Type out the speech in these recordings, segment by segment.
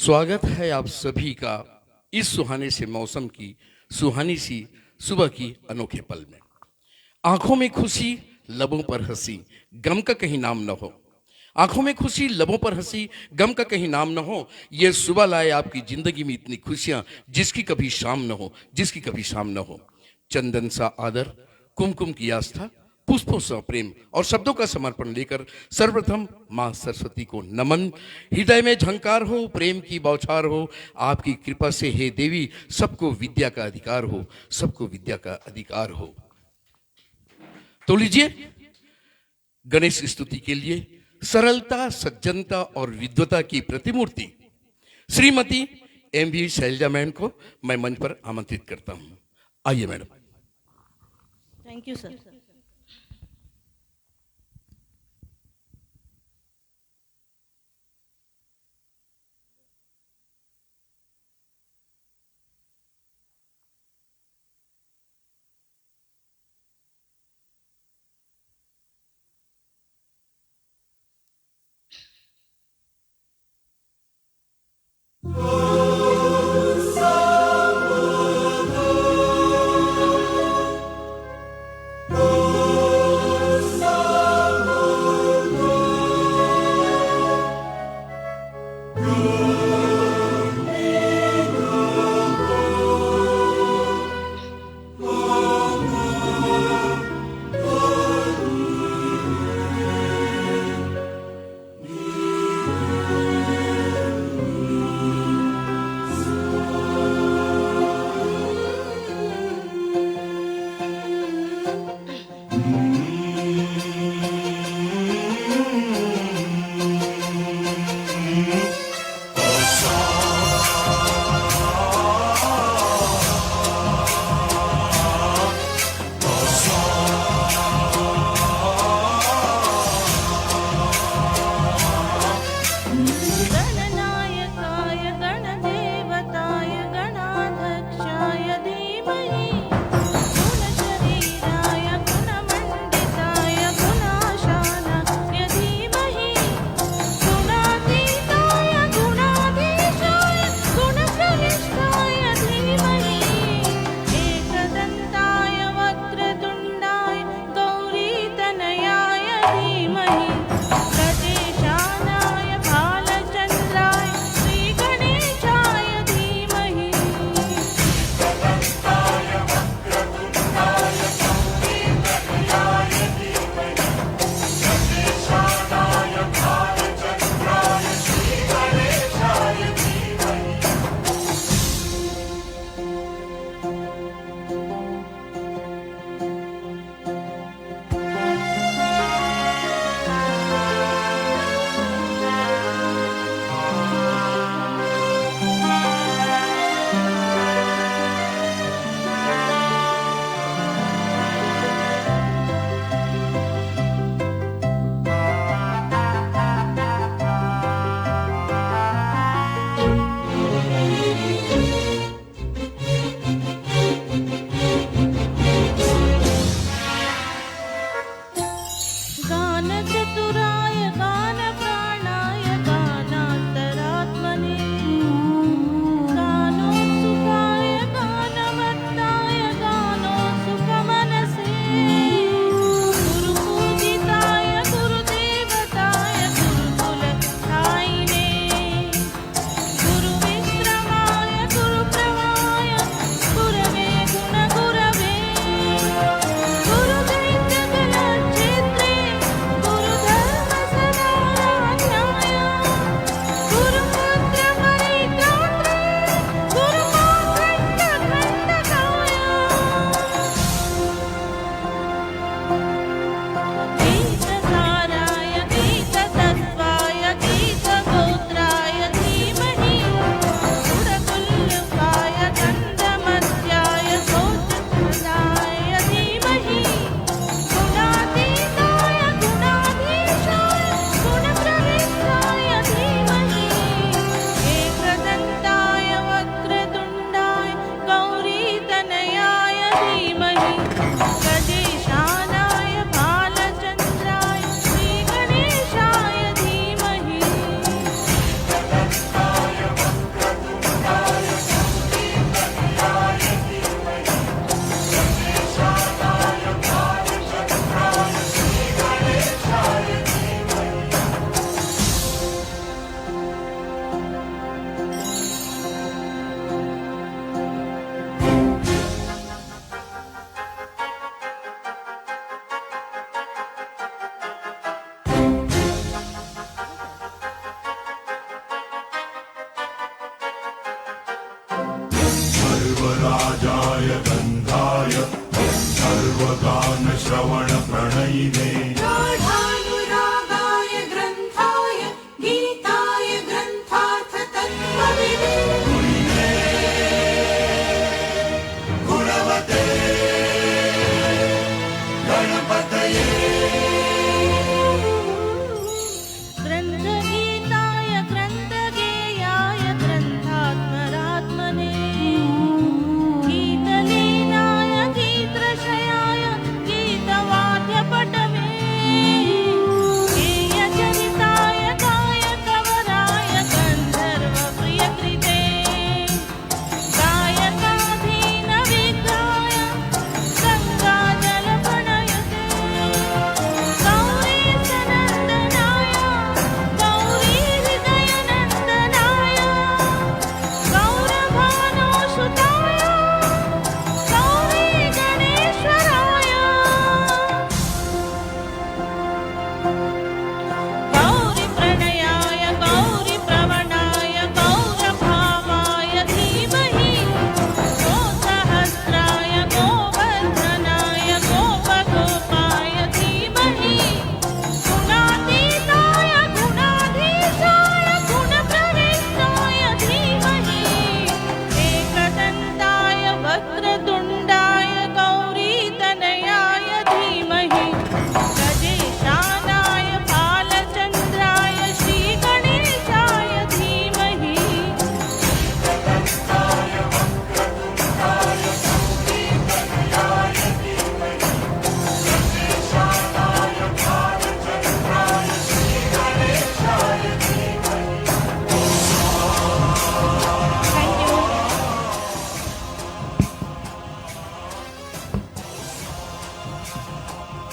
स्वागत है आप सभी का इस सुहाने से मौसम की सुहानी सी सुबह की अनोखे पल में। आंखों में खुशी, लबों पर हंसी, गम का कहीं नाम न हो। आंखों में खुशी, लबों पर हंसी, गम का कहीं नाम न हो। ये सुबह लाए आपकी जिंदगी में इतनी खुशियां जिसकी कभी शाम न हो, जिसकी कभी शाम न हो। चंदन सा आदर, कुमकुम की आस्था, पुष्पों सा प्रेम और शब्दों का समर्पण लेकर सर्वप्रथम मां सरस्वती को नमन। हृदय में झंकार हो, प्रेम की बौछार हो। आपकी कृपा से हे देवी सबको विद्या का अधिकार हो, सबको विद्या का अधिकार हो। तो लीजिए गणेश स्तुति के लिए सरलता, सज्जनता और विद्वता की प्रतिमूर्ति श्रीमती एम.वी. शैलजा मैडम को मैं मंच पर आमंत्रित करता हूं। आइए मैडम। Thank you sir.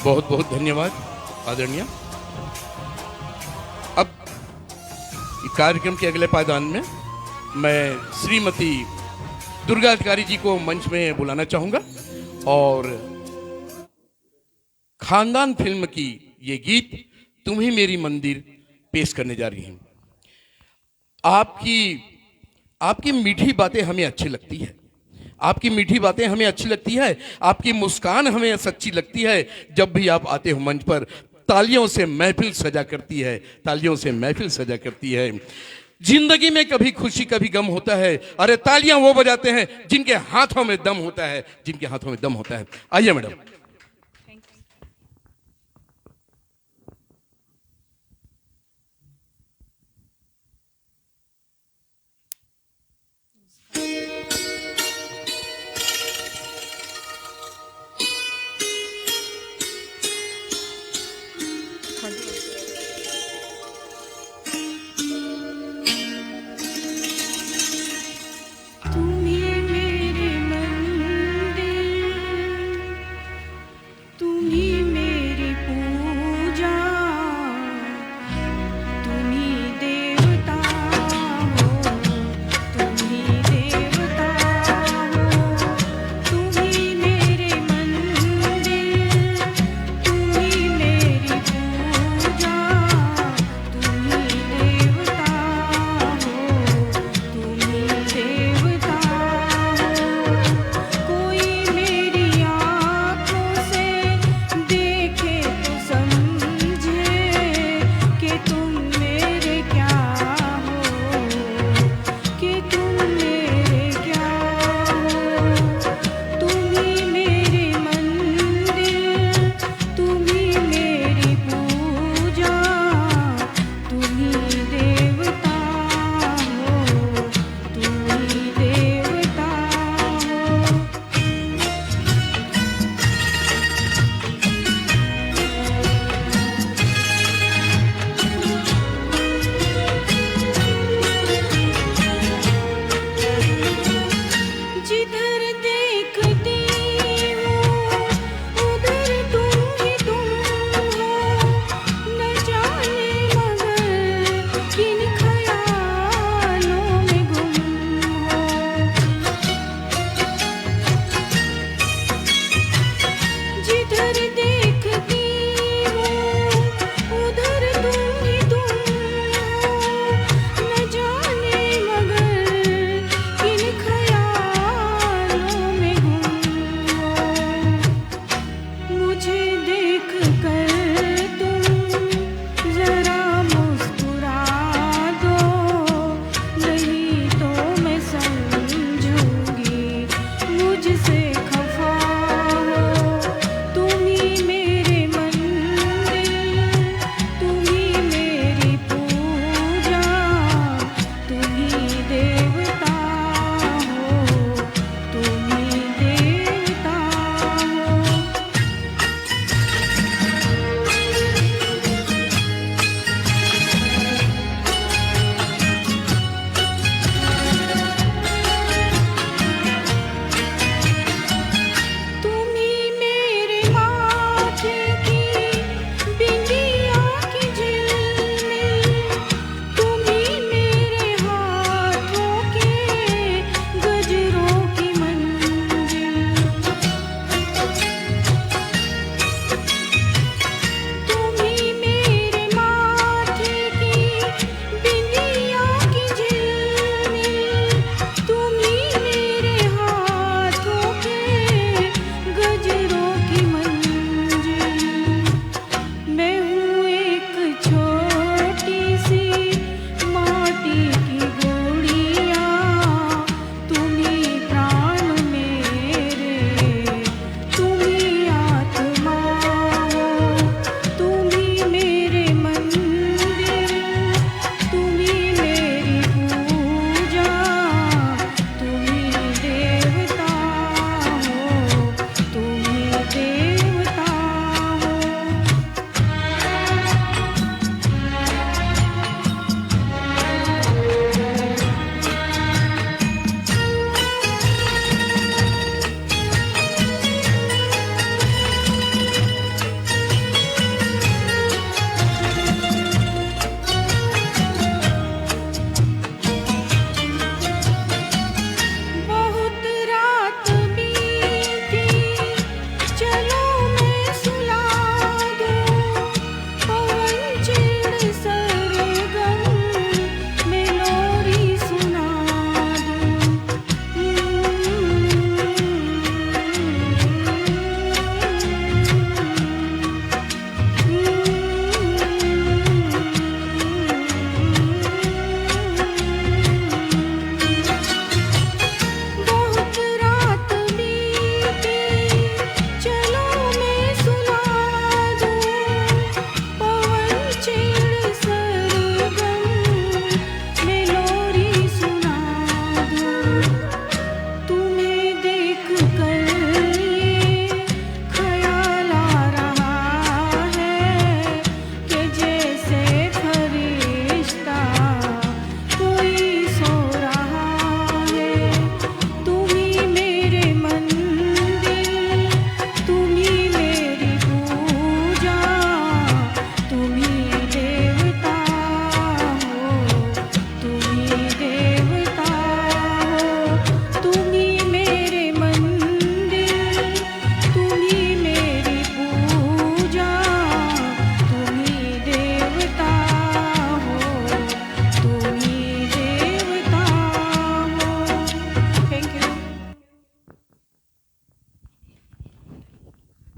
बहुत बहुत धन्यवाद आदरणीय। अब कार्यक्रम के अगले पायदान में मैं श्रीमती दुर्गा अधिकारी जी को मंच में बुलाना चाहूंगा और खानदान फिल्म की ये गीत तुम ही मेरी मंदिर पेश करने जा रही हैं। आपकी मीठी बातें हमें अच्छी लगती है, आपकी मीठी बातें हमें अच्छी लगती है, आपकी मुस्कान हमें सच्ची लगती है। जब भी आप आते हो मंच पर तालियों से महफिल सजा करती है, तालियों से महफिल सजा करती है। जिंदगी में कभी खुशी कभी गम होता है, अरे तालियां वो बजाते हैं जिनके हाथों में दम होता है, जिनके हाथों में दम होता है। आइए मैडम।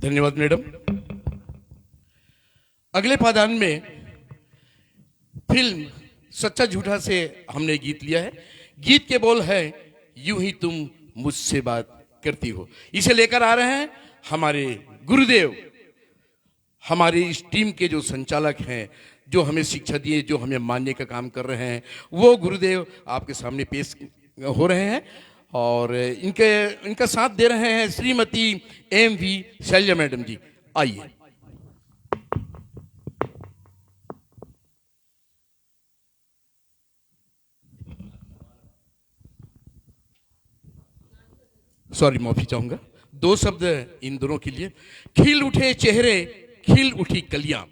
धन्यवाद मैडम। अगले पादान में फिल्म सच्चा झूठा से हमने गीत लिया है। गीत के बोल है, यूं ही तुम मुझसे बात करती हो। इसे लेकर आ रहे हैं हमारे गुरुदेव, हमारे इस टीम के जो संचालक हैं, जो हमें शिक्षा दिए, जो हमें मानने का काम कर रहे हैं, वो गुरुदेव आपके सामने पेश हो रहे हैं। और इनका साथ दे रहे हैं श्रीमती MV शैलजा मैडम जी। आइए। सॉरी, माफी चाहूंगा। दो शब्द इन दोनों के लिए। खिल उठे चेहरे, खिल उठी कलियां,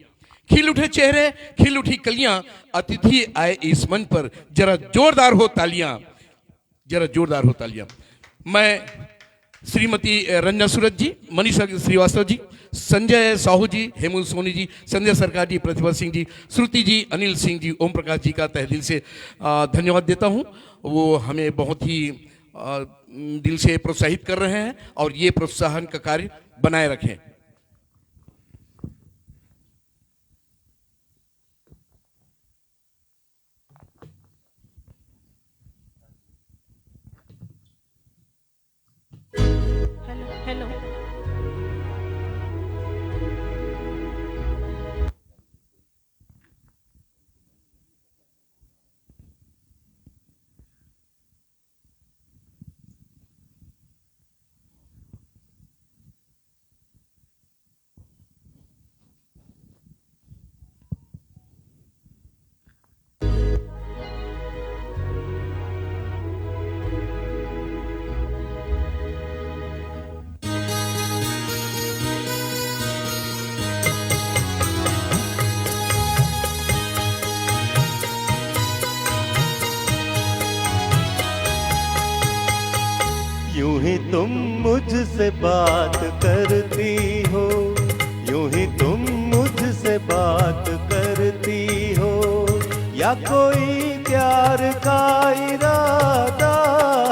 खिल उठे चेहरे, खिल उठी कलियां, अतिथि आए इस मन पर, जरा जोरदार हो तालियां, जरा जोरदार हो तालियां। मैं श्रीमती रंजना सूरज जी, मनीषा श्रीवास्तव जी, संजय साहू जी, हेमंत सोनी जी, संजय सरकार जी, प्रतिभा सिंह जी, श्रुति जी, अनिल सिंह जी, ओम प्रकाश जी का तहे दिल से धन्यवाद देता हूं। वो हमें बहुत ही दिल से प्रोत्साहित कर रहे हैं और ये प्रोत्साहन का कार्य बनाए रखें। Hello hello. यूं ही तुम मुझसे बात करती हो, यूं ही तुम मुझसे बात करती हो, या कोई प्यार का इरादा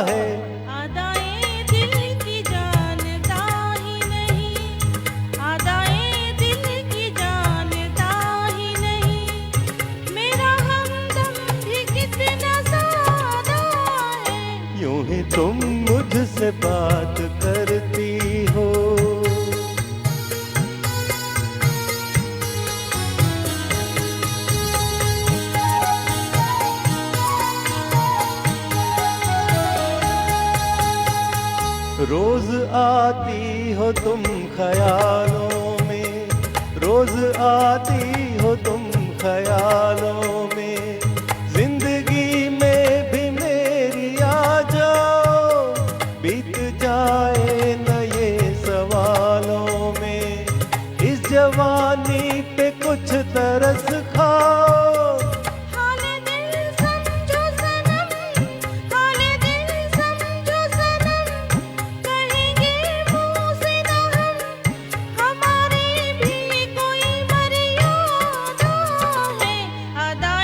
है? आदाए दिल की जानता ही नहीं, आदाए दिल की जानता ही नहीं, मेरा हमदम भी कितना सादा है। यूं ही तुम मुझसे बात करती हो। रोज आती हो तुम ख्यालों में, रोज आती हो तुम ख्यालों में, जिंदगी में भी मेरी आ जाओ, बीत जाए न ये सवालों में, इस जवानी पे कुछ तरस खाओ। हाले दिल समझो सनम, हाले दिल समझो सनम, कहेंगे मुंह से न हम, हमारी भी कोई मर्यादा है। अदा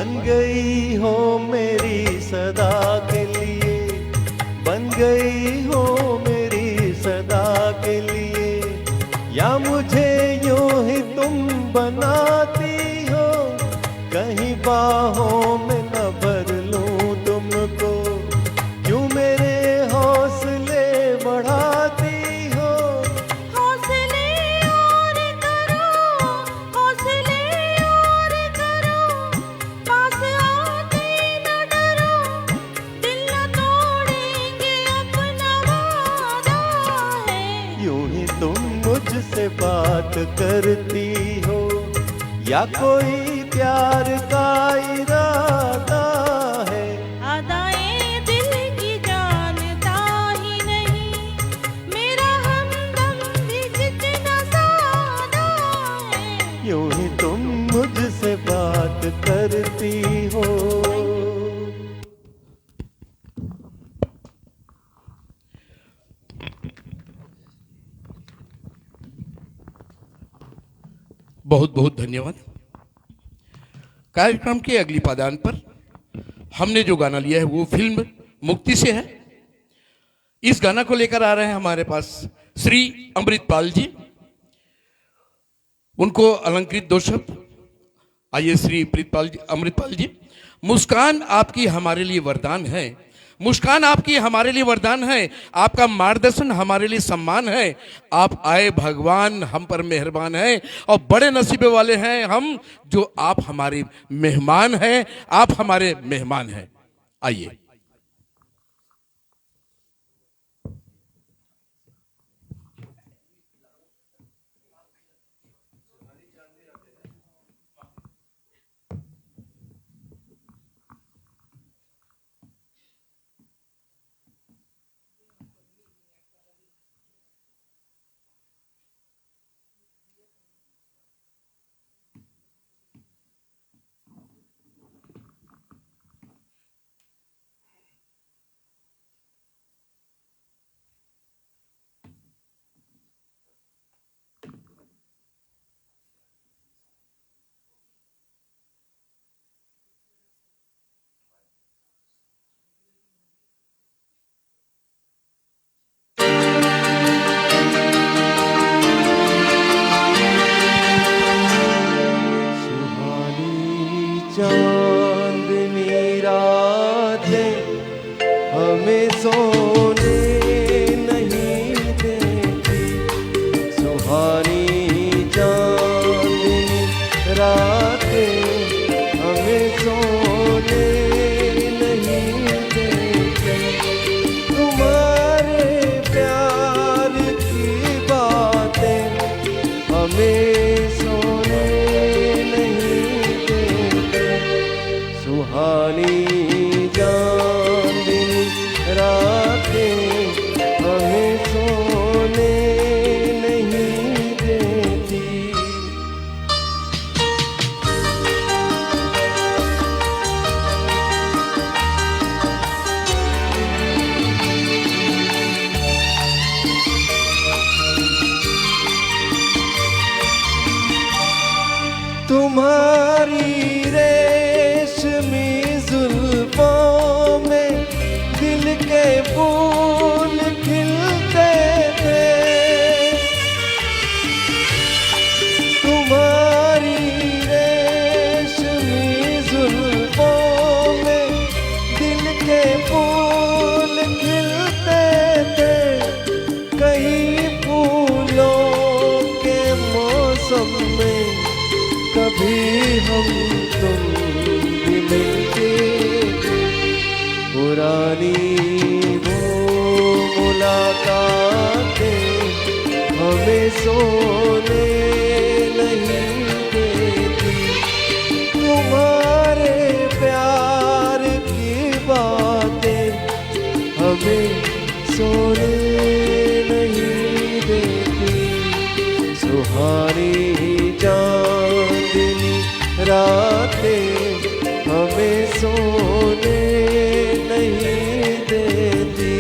बन गई हो मेरी सदा के लिए, बन गई हो मेरी सदा के लिए, या मुझे यूं ही तुम बनाती हो, कहीं बाहों में न भर लूं तुमको, क्यों मेरे हौसले बढ़ाती हो। हौसले और करो, हौसले और करो, पास आते न डरो, दिल न तोड़ेंगे अपना वादा है। यूं ही तुम मुझसे बात करती हो, या कोई प्यार का इरादा है। अदाएं दिल की जानता ही नहीं, मेरा हमदम भी कितना सादा है। यूं ही तुम मुझसे बात करती हो। बहुत बहुत धन्यवाद। कार्यक्रम के अगली पादान पर हमने जो गाना लिया है वो फिल्म मुक्ति से है। इस गाना को लेकर आ रहे हैं हमारे पास श्री अमृतपाल जी। उनको अलंकृत दो शब्द। आइए श्री अमृतपाल जी। मुस्कान आपकी हमारे लिए वरदान है, मुस्कान आपकी हमारे लिए वरदान है, आपका मार्गदर्शन हमारे लिए सम्मान है। आप आए भगवान हम पर मेहरबान है, और बड़े नसीबे वाले हैं हम जो आप हमारे मेहमान हैं, आप हमारे मेहमान हैं। आइए। चांदनी रातें हमें सोने नहीं देती, सुहानी चांदनी रातें हमें सोने नहीं देती, तुम्हारे प्यार की बातें हमें सोने सुहानी चांदनी रातें हमें सोने नहीं देती। तुम्हारी जुल्फों में दिल के फूल खिलते थे, तुम्हारी रेशमी जुल्फों में दिल के फूल खिलते थे, कहीं फूलों के मौसम में कभी हम तुम भी मिलते। पुरानी वो मुलाकातें हमें सोने नहीं देती, तुम्हारे प्यार की बातें हमें सोने नहीं देती, सुहानी चांदनी रातें हमें सोने नहीं देती।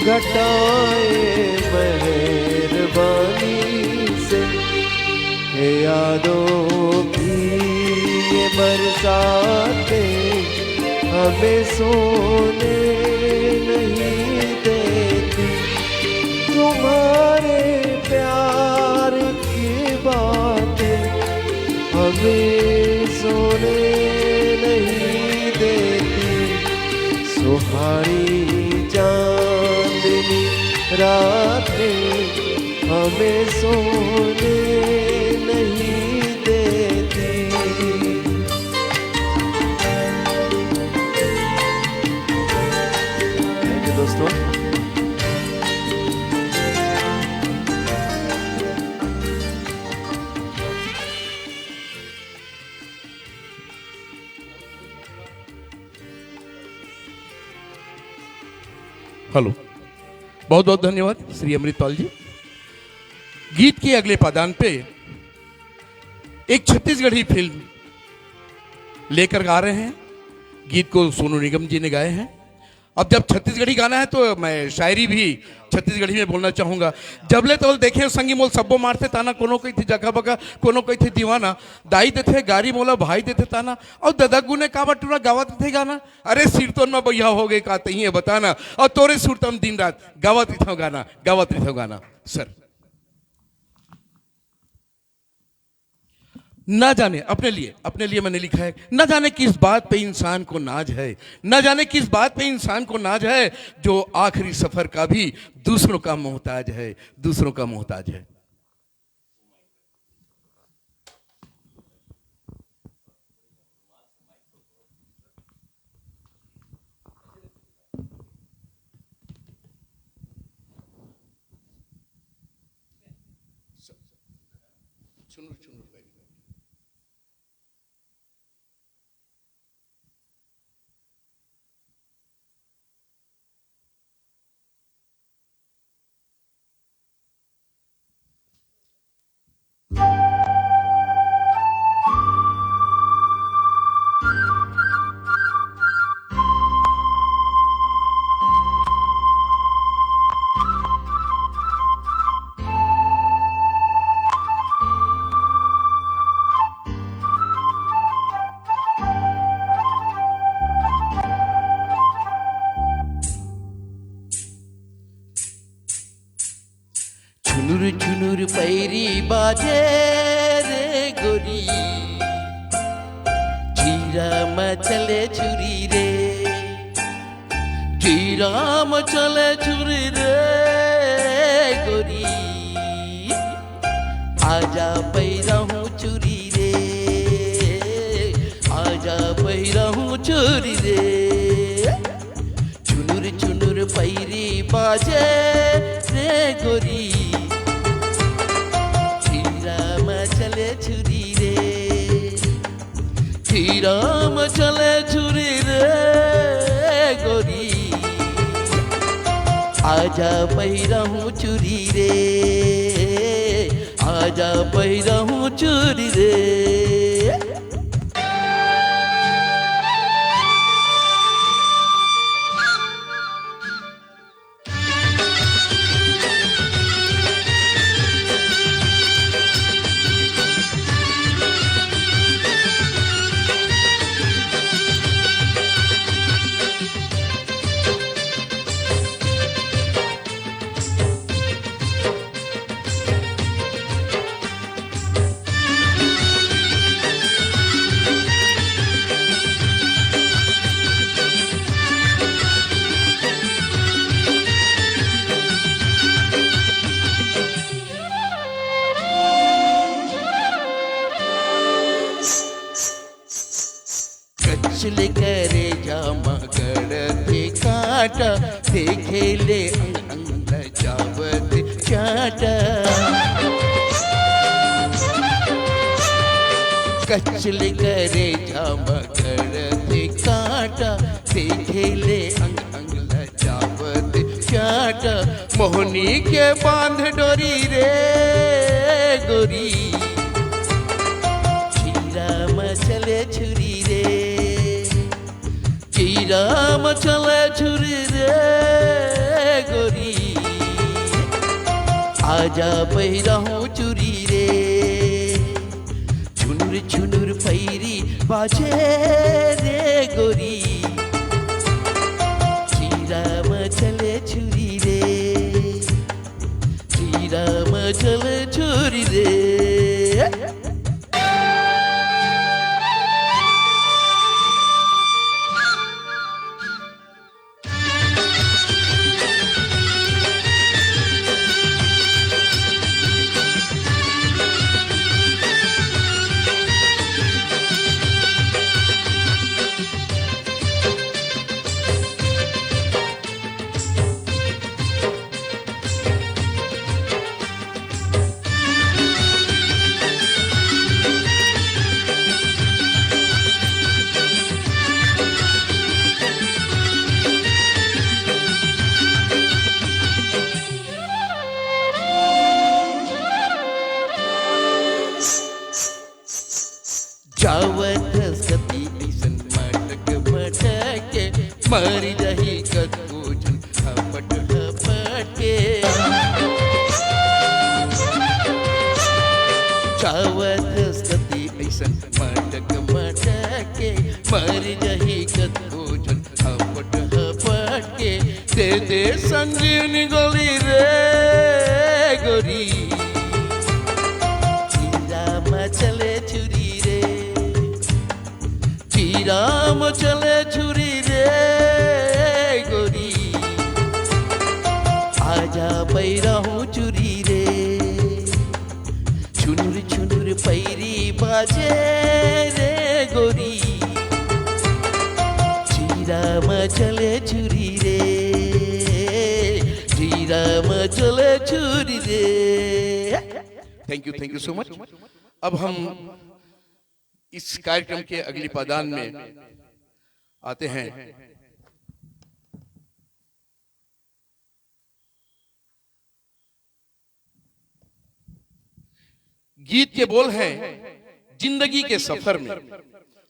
घटाए मेहरबानी से, हे यादों की ये बरसातें हमें सोने नहीं देती। तुम्हारे प्यार की बातें हमें सोने नहीं देती। सुहानी चांदनी रातें हमें सोने नहीं देती। थैंक यू दोस्तों। हेलो, बहुत बहुत धन्यवाद श्री अमृतपाल जी। गीत के अगले पादान पे एक छत्तीसगढ़ी फिल्म लेकर गा रहे हैं। गीत को सोनू निगम जी ने गाए हैं। अब जब छत्तीसगढ़ी गाना है तो मैं शायरी भी छत्तीसगढ़ी में बोलना चाहूंगा। जबले तबल देखे संगी मोल सब्बो मारते ताना, कोनो कही थी जगह बगा, कोनो कही थी दीवाना, दाई देते गाड़ी मोला भाई देते ताना, और ददगू ने कावा टूरा गावत थे गाना। अरे सिरतोन में बैया हो गए का तही है बताना, और तोरे सुरतम दिन रात गावत रही थो गाना, गावत रही थो गाना। सर ना जाने अपने लिए मैंने लिखा है, न जाने किस बात पे इंसान को नाज है, न जाने किस बात पे इंसान को नाज है, जो आखिरी सफर का भी दूसरों का मोहताज है, दूसरों का मोहताज है। छुनुर छुनुर पैरी बाजे रे गोरी, चीरा मचले छुरी रे, चीरा मचले छुरी रे गोरी, आजा पैरा हूँ चुरी रे, आजा पैरा हूँ चुरी रे। छुनुर छुनुर पैरी बाजे रे गोरी, चले छुरी रे, राम चले छुरी रे गोरी, आजा पैरा हूँ चुरी रे, आजा पैरा हूँ चुरी रे। कचल करे जामा गड़ते काटा, देखेले अंग जावत चाटा। कचल करे जामा गड़ते काटा, देखेले अंग जावत चाटा। मोहनी के बांध डोरी रे गोरी, चीरा मचले छुरी रे, चीरा मचले छुरी रे गोरी, आजा पहिरहूँ चुरी रे छुनुर छुनुर पैरी बाजे रे गोरी श्रीराम चले छुरी रे श्रीराम चले छुरी रे जावत सती ऐसन मटक मटके मर जही कतको झपट झपटे जावत सती ऐसन मटक मटके मर जही कतको झपट झपटे दे दे संजीवनी गोली रे गोरी श्रीराम चले छुरी राम चले छुरी रे गोरी आजा पैरहूँ चुरी रे छुनुर छुनुर पैरी बाजे रे गोरी श्रीराम चले छुरी रे श्रीराम चले छुरी रे। Thank you so much. अब हम इस कार्यक्रम के अगली पादान में आते हैं। गीत के बोल हैं जिंदगी के सफर में,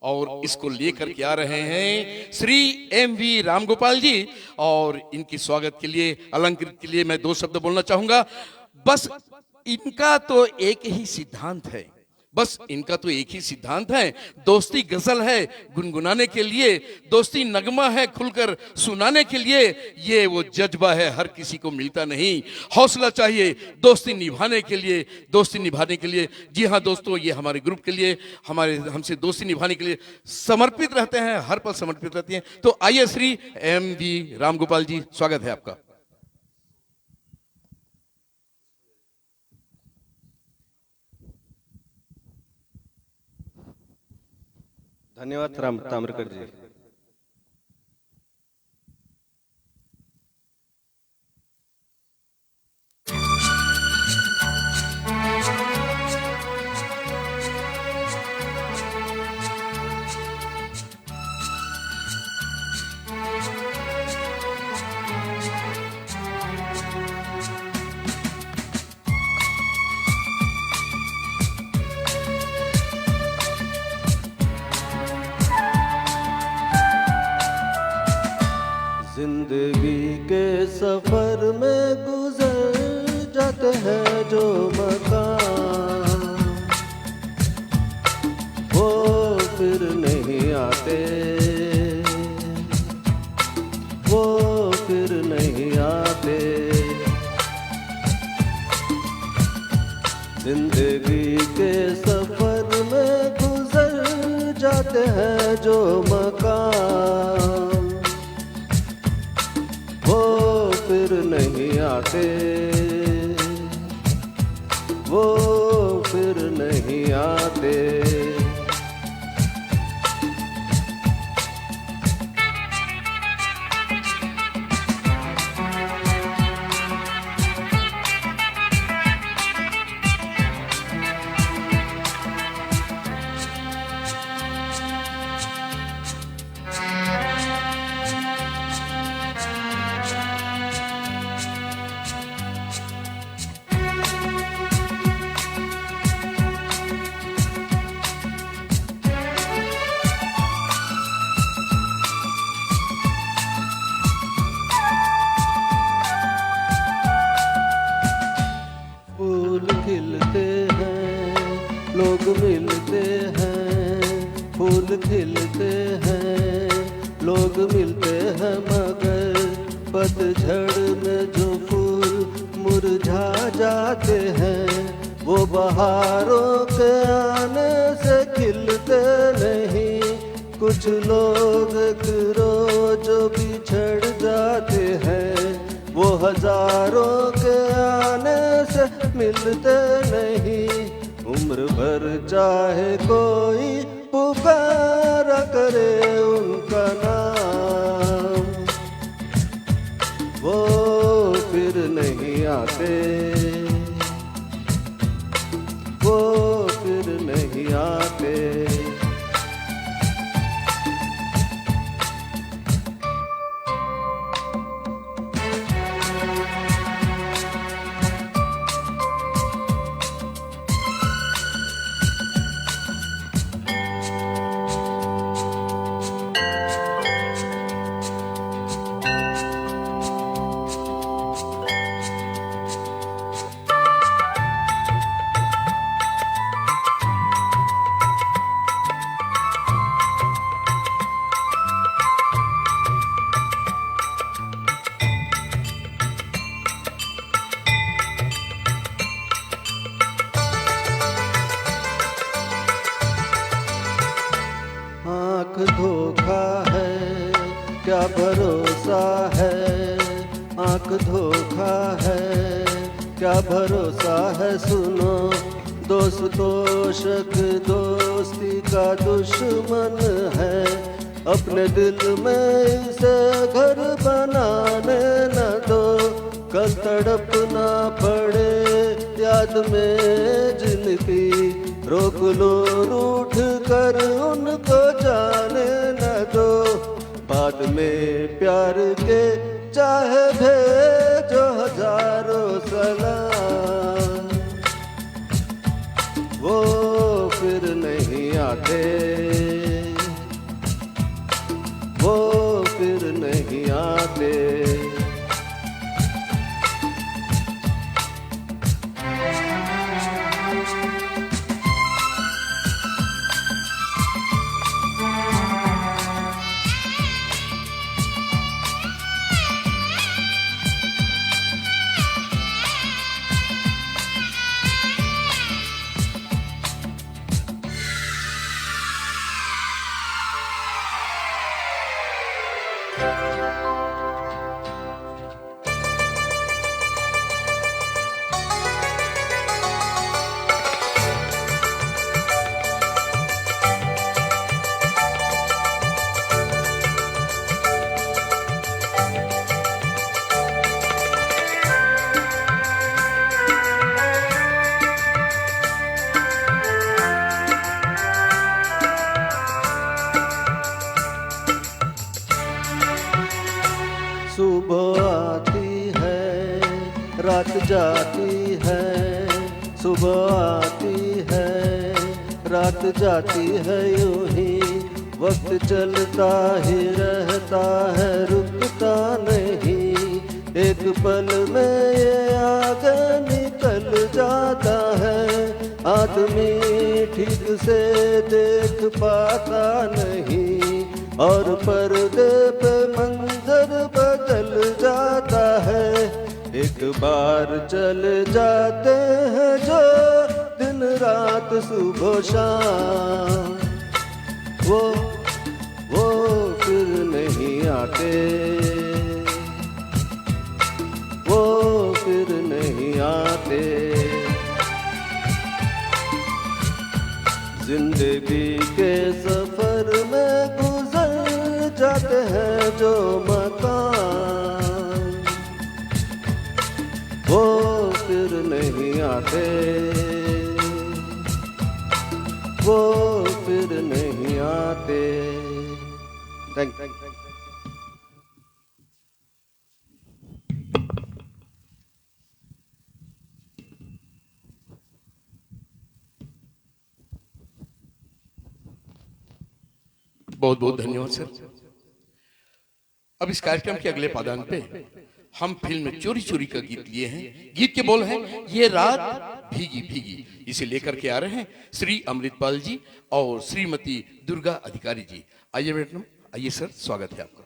और इसको लेकर के आ रहे हैं श्री एम.वी. रामगोपाल जी, और इनकी स्वागत के लिए, अलंकृत के लिए मैं 2 शब्द बोलना चाहूंगा। बस इनका तो एक ही सिद्धांत है, बस इनका तो एक ही सिद्धांत है, दोस्ती गजल है गुनगुनाने के लिए, दोस्ती नगमा है खुलकर सुनाने के लिए। ये वो जज्बा है हर किसी को मिलता नहीं, हौसला चाहिए दोस्ती निभाने के लिए, दोस्ती निभाने के लिए। जी हाँ दोस्तों, ये हमारे ग्रुप के लिए, हमसे दोस्ती निभाने के लिए समर्पित रहते हैं, हर पल समर्पित रहते हैं। तो आइए श्री एम.वी. रामगोपाल जी, स्वागत है आपका। धन्यवाद राम ताम्रकर जी। जिंदगी के सफर में गुजर जाते हैं जो मकाम, वो फिर नहीं आते, वो फिर नहीं आते। जिंदगी के सफर में गुजर जाते हैं जो मकाम, वो फिर नहीं आते, वो फिर नहीं आते। लोग मिलते हैं, फूल खिलते हैं, लोग मिलते हैं, मगर पतझड़ में जो फूल मुरझा जाते हैं, वो बहारों के आने से खिलते नहीं। कुछ लोग एक रोज बिछड़ जाते हैं, वो हजारों के आने से मिलते नहीं। उम्र भर चाहे कोई पुकारा करे उनका नाम, वो फिर नहीं आते, वो फिर नहीं आते। आँख धोखा है, क्या भरोसा है, आँख धोखा है, क्या भरोसा है। सुनो दोस्त तोशक दोस्ती का दुश्मन है, अपने दिल में इसे घर बनाने न दो। कल तड़पना पड़े याद में जिनकी, रोक लो रूठ कर उनको जाने न दो। बाद में प्यार के चाहे भेजो हजारों सलाम, वो फिर नहीं आते, वो फिर नहीं आते। सुबह आती है, रात जाती है, सुबह आती है, रात जाती है, यूं ही वक्त चलता ही रहता है, रुकता नहीं। एक पल में ये आगे निकल जाता है, आदमी ठीक से देख पाता नहीं, और पर्दे पे मंजर बदल जाता है। एक बार चल जाते हैं जो दिन रात सुबह शाम, वो फिर नहीं आते, वो फिर नहीं आते। जिंदगी के सफर में गुजर जाते हैं जो मकान, वो फिर नहीं आते, वो फिर नहीं आते। Thank you. बहुत बहुत धन्यवाद सर। अब इस कार्यक्रम के अगले पादान पे हम फिल्म चोरी चोरी का गीत लिए हैं। गीत के बोल हैं, ये रात भीगी भीगी। इसे लेकर के आ रहे हैं श्री अमृतपाल जी और श्रीमती दुर्गा अधिकारी जी। आइए मैडम, आइए सर, स्वागत है आपका।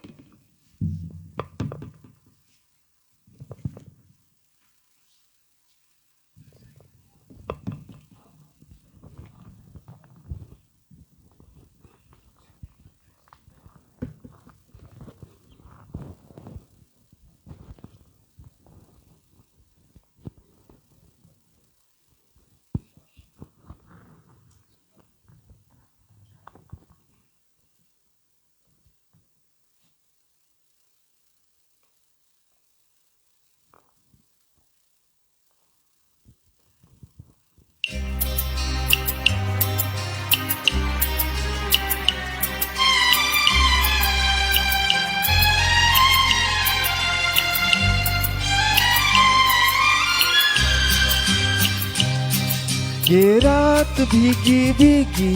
ये रात भीगी भीगी,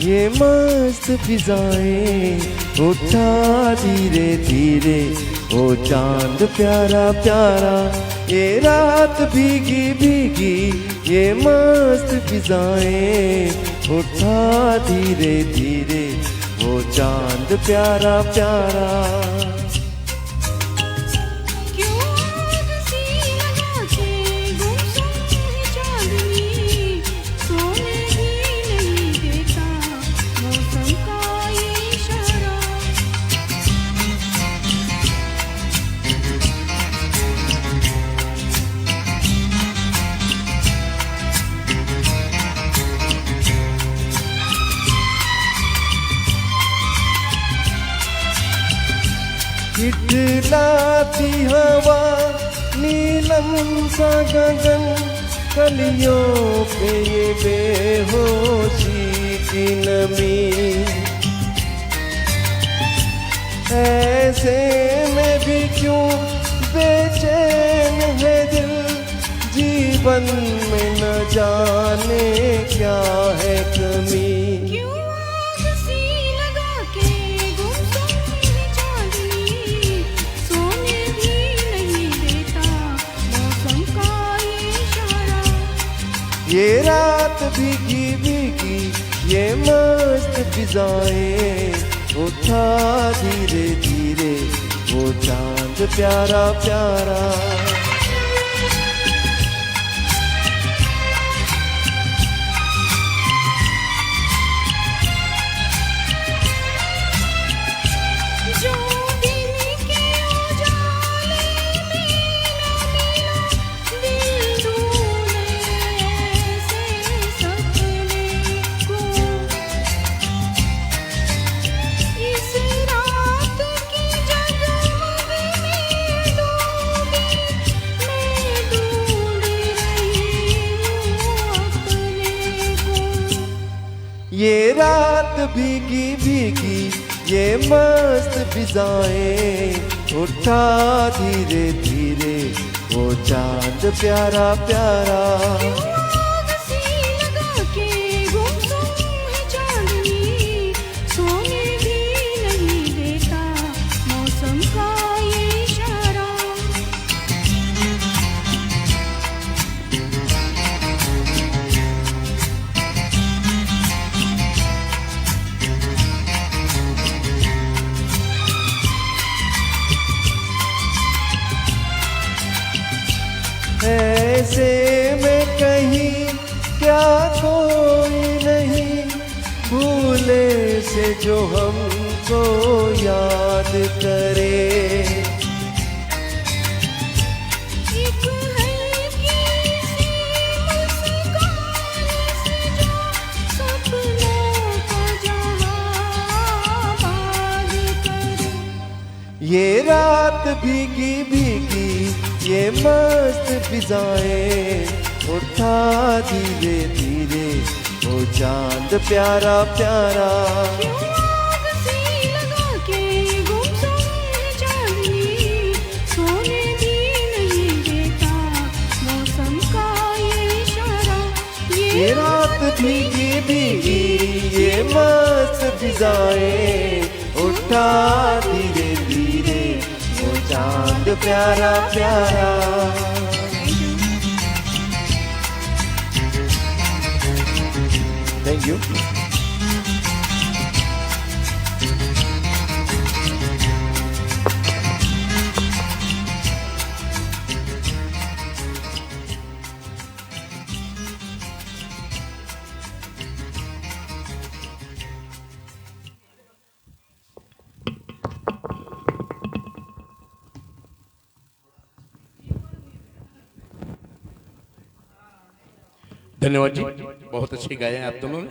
ये मस्त फिजाएं, उठा धीरे धीरे वो चांद प्यारा प्यारा। ये रात भीगी भीगी, ये मस्त फिजाएं, उठा धीरे धीरे वो चांद प्यारा प्यारा। हिटलाती हवा, नीलम सा गगन, कलियों पे ये बेहोशी की नमी। ऐसे में भी क्यों बेचैन है दिल, जीवन में न जाने क्या है कमी। ये रात भीगी भीगी, ये मस्त फिजाएं, उठा धीरे धीरे वो चांद प्यारा प्यारा। ये रात भीगी भीगी, ये मस्त फिजाएं, उठा धीरे धीरे वो चांद प्यारा प्यारा। ऐसे में कहीं क्या कोई नहीं, भूले से जो हमको याद करे। ये रात भीगी भीगी, ये मस्त फिजाएं, उठा धीरे धीरे वो चांद प्यारा प्यारा। ये रात भीगी भीगी, ये मस्त फिजाएं, उठा धीरे धीरे वो चांद प्यारा प्यारा। Thank you. धन्यवाद जी, बहुत अच्छे गाए हैं आप दोनों ने।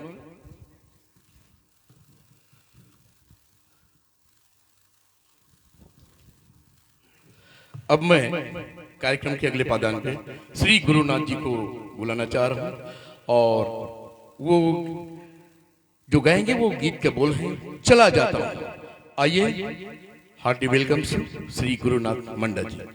अब मैं कार्यक्रम के अगले पादान पे श्री गुरुनाथ जी को बुलाना चाह रहा हूं और वो जो गाएंगे वो गीत के बोल हैं चला जाता हूं। आइए, हार्टी वेलकम श्री गुरुनाथ मंडा जी।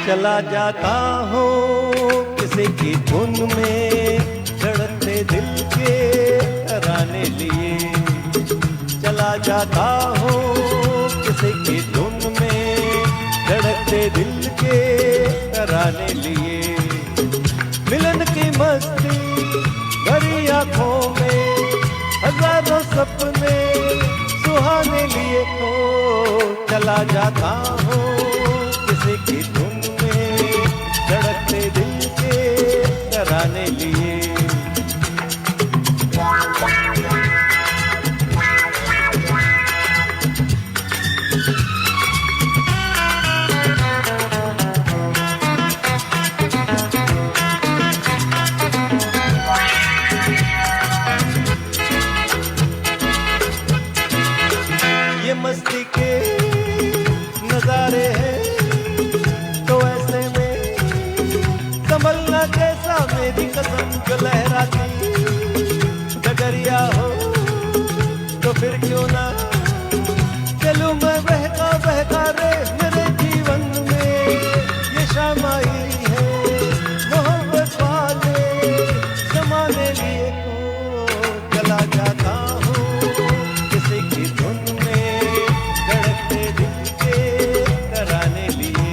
चला जाता हूँ किसी की धुन में, धड़कते दिल के तराने लिए। चला जाता हूँ किसी की धुन में, धड़कते दिल के तराने लिए। मिलन की मस्ती भरी आँखों में, हजारों सपने सुहाने लिए। हो चला जाता हूँ किसी की धुन में, धड़कते दिल के तराने लिए। ये मस्ती के नजारे हैं तो ऐसे में संभलना कैसा, मेरी कसम जो लहराती डगरिया हो तो फिर क्यों ना चलूं मैं बहका बहका रे। मेरे जीवन में ये शाम आई है मोहब्बत वाले जमाने लिए। को चला जाता हूँ किसी की धुन में, धड़कते दिल के तराने लिए।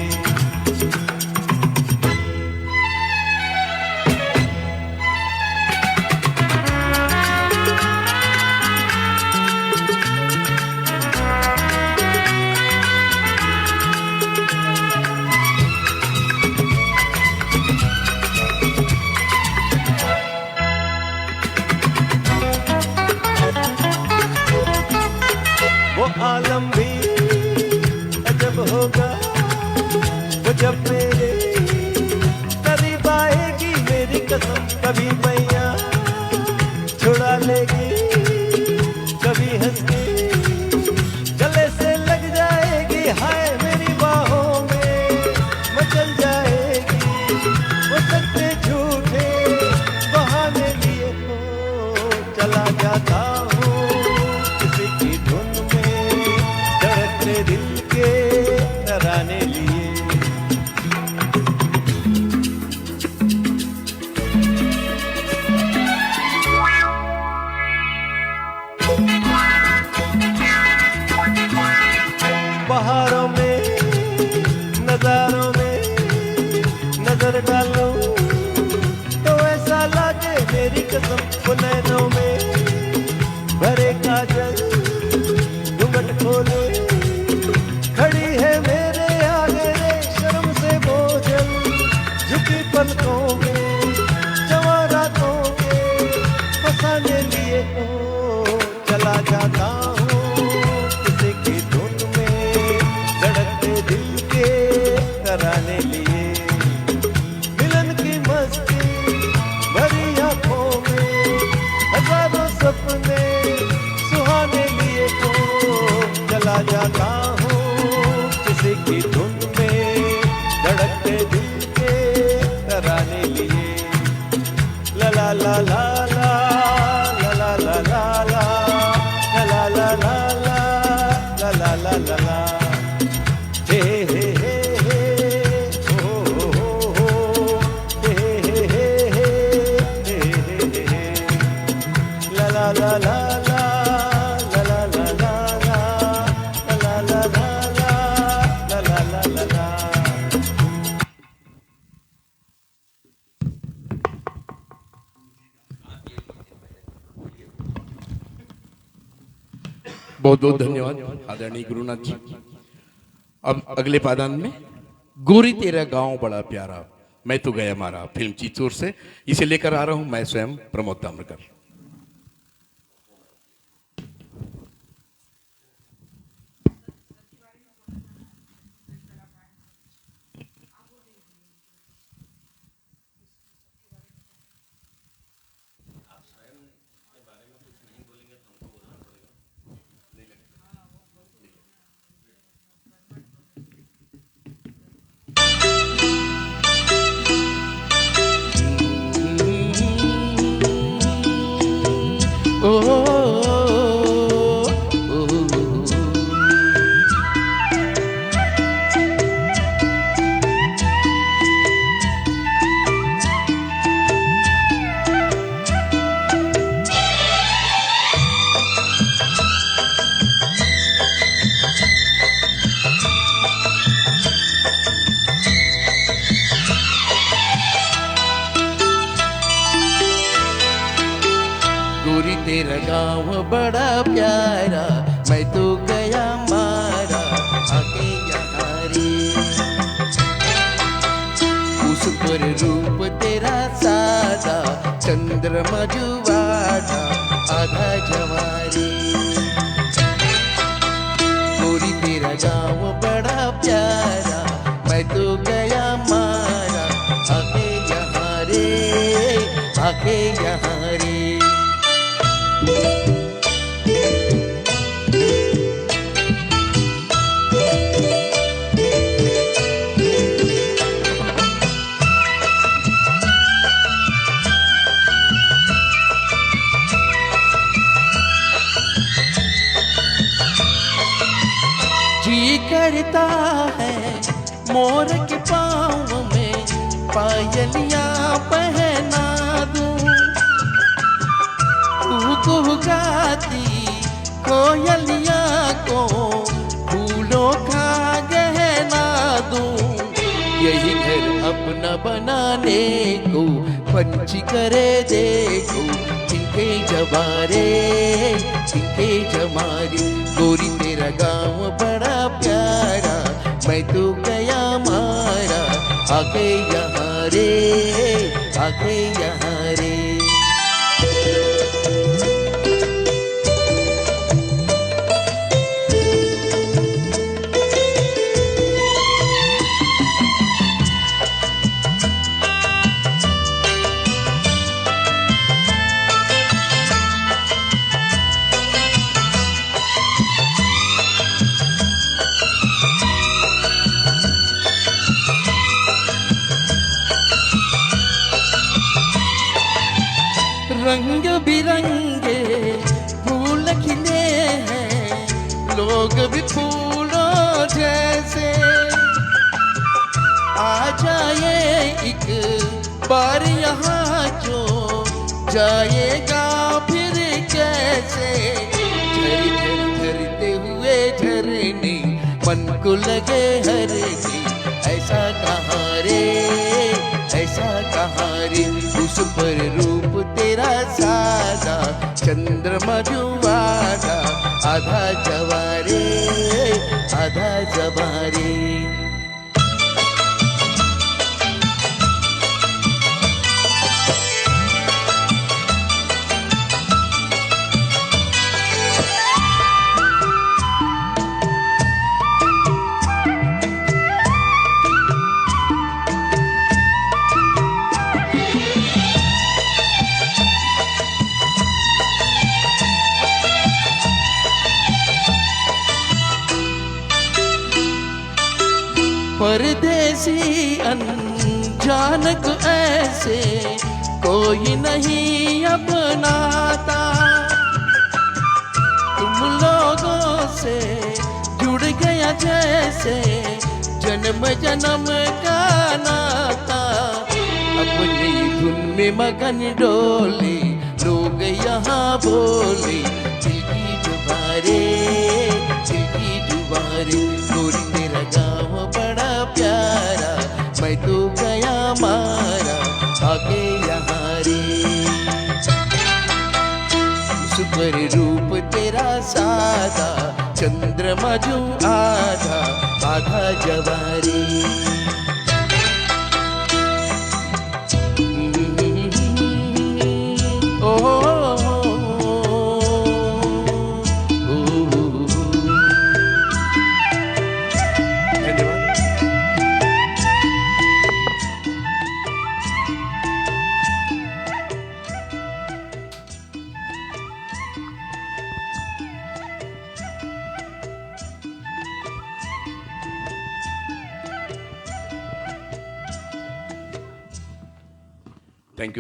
वो आलम भी अजब होगा वो जब मेरे करीब आएगी। मेरी कसम कभी मैया छुड़ा लेगी, कभी हंस के गले से लग जाएगी। हाय मेरी बाहों में मचल जाएगी, वो सच्चे झूठे बहाने लिए। हो चला जाता हूँ किसी की धुन में, धड़कते दिल के तराने लिए। बहारों में नजारों में नजर डालूं तो ऐसा लागे मेरी कसम वो नैनों में भरे काजल घूंघट खोले खड़ी है मेरे आगे रे। शर्म से बोझल झुकी पलकों में, जवां रातों के फसाने लिए। हो चला जाता हूँ किसी की धुन में, धड़कते दिल के तराने लिए। मिलन की मस्ती आता हूँ किसी की धुन में धड़कते दिल के कराने लिए ला ला ला ला ला ला ला ला ला ला ला ला ला ला ला ला ला ला हे हे हे हे हो हो हो हे हे हे हे हे हे ला ला ला ला ला ला ला ला ला ला ला ला ला ला ला ला बहुत बहुत धन्यवाद आदरणीय गुरुनाथ जी। अब अगले पादान में गोरी तेरा गांव बड़ा प्यारा मैं तो गया मारा फिल्म चित्तूर से इसे लेकर आ रहा हूं मैं स्वयं प्रमोद ताम्रकर। ओ, ओ, ओ, गोरी तेरा गाँव बड़ा प्यारा मैं तो गया मारा आके यहाँ रे उस पर रूप तेरा सादा चंद्रमा जुवाड़ा आधा जवारी गोरी तेरा गाँव बड़ा प्यारा मैं तो गया मारा आके यहाँ रे आके यहाँ रे जी करता है मोर के पाँव में पायलियाँ पहना दूं कुहू गाती कोयलियाँ को फूलों का गहना दूं यही घर अपना बनाने को पंछी करे देखो जिनके जवारे जिनके जमारे गोरी तेरा गाँव बड़ा प्यारा मैं तो गया मारा आके यहाँ रे आके यहाँ रे रंग बिरंगे फूल खिले हैं लोग भी फूलों जैसे आ जाए एक बार यहाँ जो जाएगा फिर कैसे झर झर झरते हुए झरने मन को लगे हरने ऐसा कहाँ रे ऐसा कहाँ रे उस पर रूप तेरा सादा चंद्रमा जुवाड़ा आधा जवारे आधा जवारे परदेसी अनजान को ऐसे कोई नहीं अपनाता। तुम लोगों से जुड़ गया जैसे जन्म जन्म का नाता। अपनी धुन में मगन डोली लोग यहाँ बोली, दिल की दुबारे गोरी तेरा गाँव बड़ा प्यारा, मैं तो गया मारा आके यहाँ रे। उस पर रूप तेरा सादा, चंद्रमा जो आधा आधा जवारी।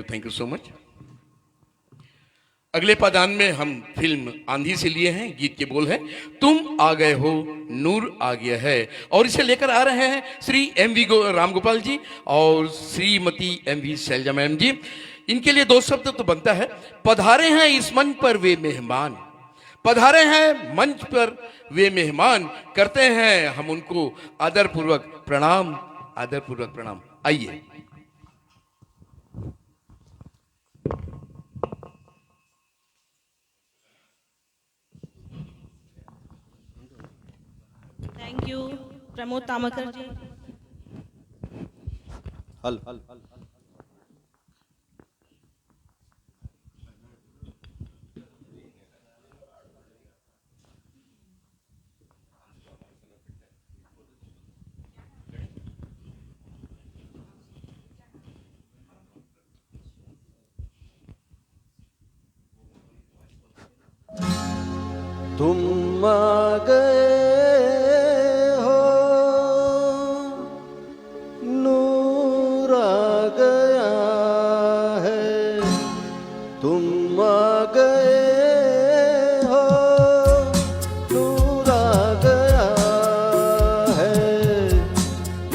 Thank you so much. अगले पादान में हम फिल्म आंधी से लिए हैं। गीत के बोल हैं, तुम आ गए हो नूर आ गया है, और इसे लेकर आ रहे हैं श्री एम.वी. रामगोपाल जी और श्रीमती एम.वी. शैलजा मैम जी। इनके लिए दो शब्द तो बनता है। पधारे हैं इस मंच पर वे मेहमान, पधारे हैं मंच पर वे मेहमान, करते हैं हम उनको आदरपूर्वक प्रणाम, आदरपूर्वक प्रणाम। आइए। थैंक यू प्रमोद तामकर जी। हल तुम आ गए हो नूर आ गया है, तुम आ गए हो नूर आ गया है,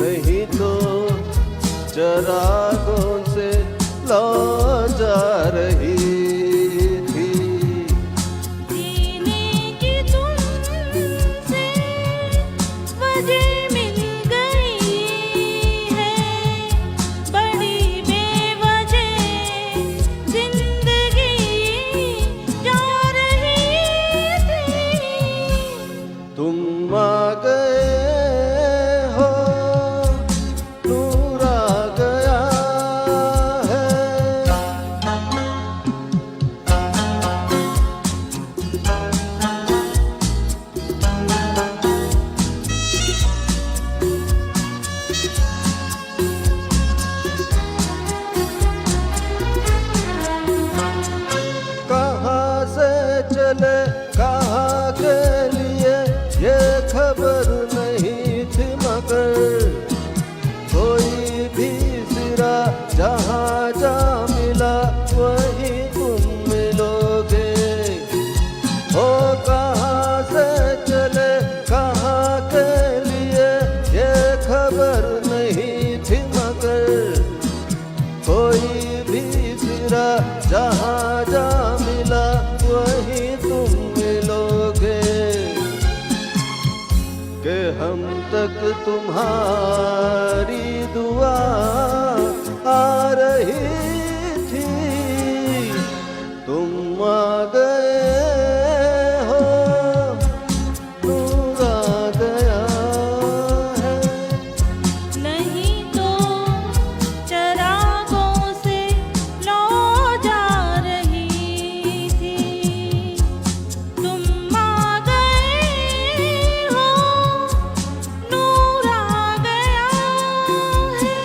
नहीं तो चरागों से लौ जा रही कहाँ के लिए ये खबर नहीं थी, मगर कोई भी सिरा जहाँ जा मिला वही तुम मिलोगे। ओ कहाँ से चले कहाँ के लिए ये खबर नहीं थी, मगर कोई भी सिरा जहाँ जा मिला वही तुम मिलोगे। कि हम तक तुम्हारी दुआ आ रही थी, तुम आ गए हो नूर आ गया है, नहीं तो चरागों से लौ जा रही थी। तुम आ गए हो नूर आ गया है।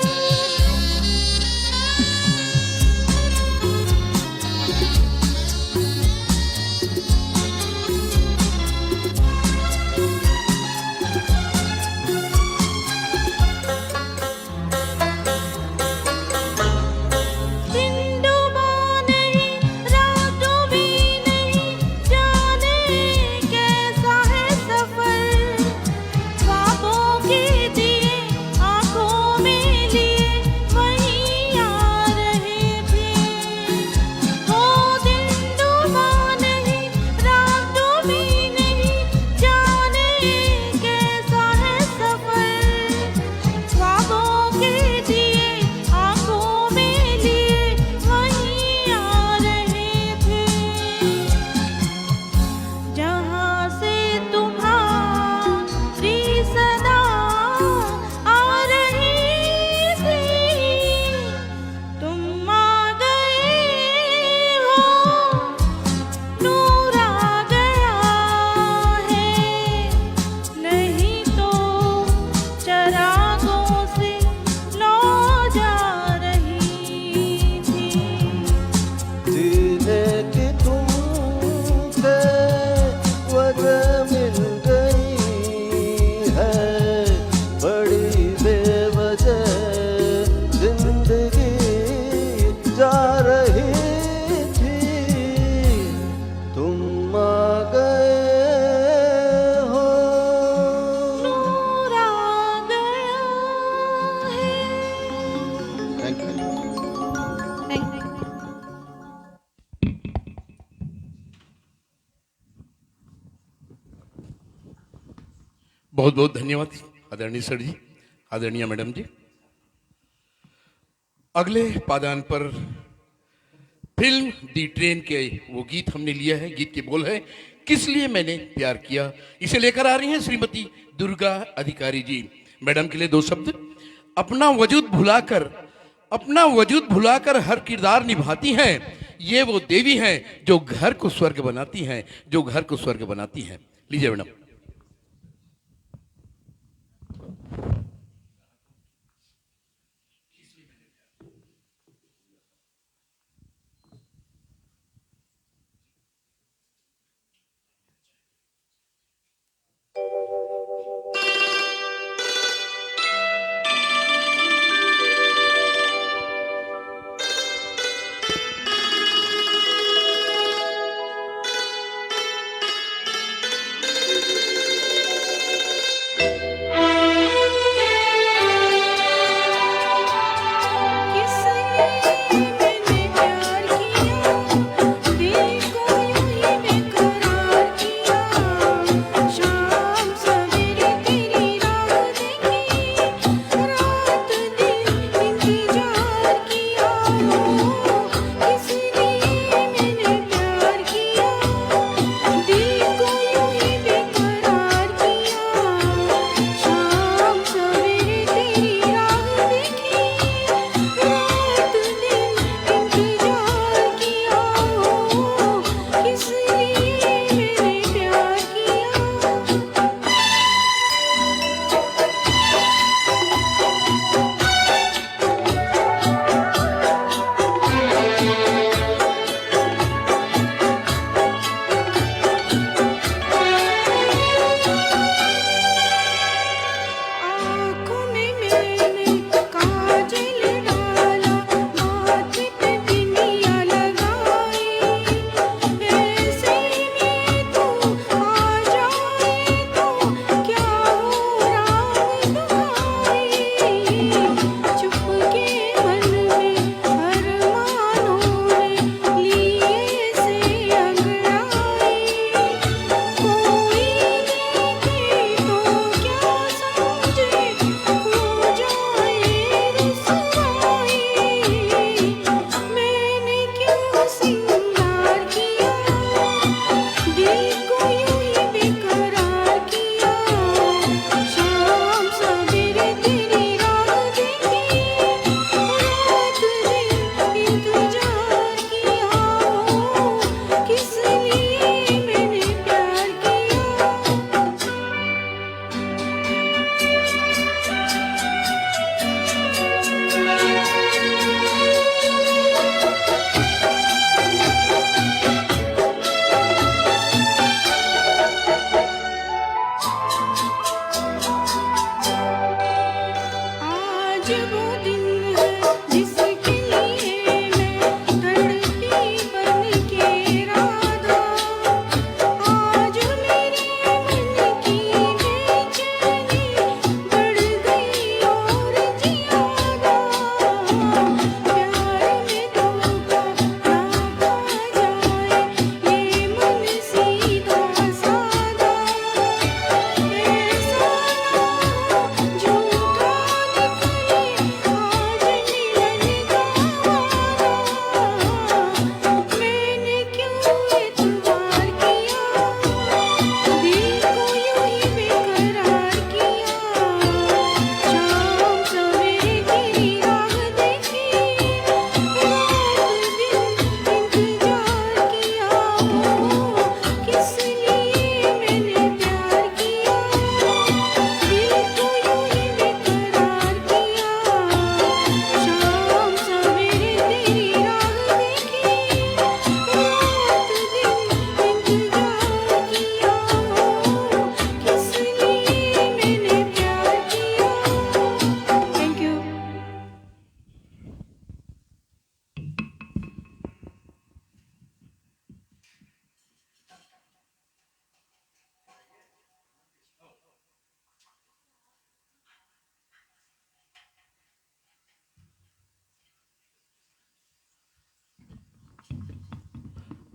बहुत बहुत धन्यवाद आदरणीय सर जी, आदरणीय मैडम जी। अगले पादान पर फिल्म दी ट्रेन के वो गीत हमने लिया है। गीत के बोल है किस लिए मैंने प्यार किया। इसे लेकर आ रही हैं श्रीमती दुर्गा अधिकारी जी। मैडम के लिए दो शब्द। अपना वजूद भुलाकर हर किरदार निभाती हैं। ये वो देवी हैं जो घर को स्वर्ग बनाती हैं, जो घर को स्वर्ग बनाती हैं। लीजिए मैडम।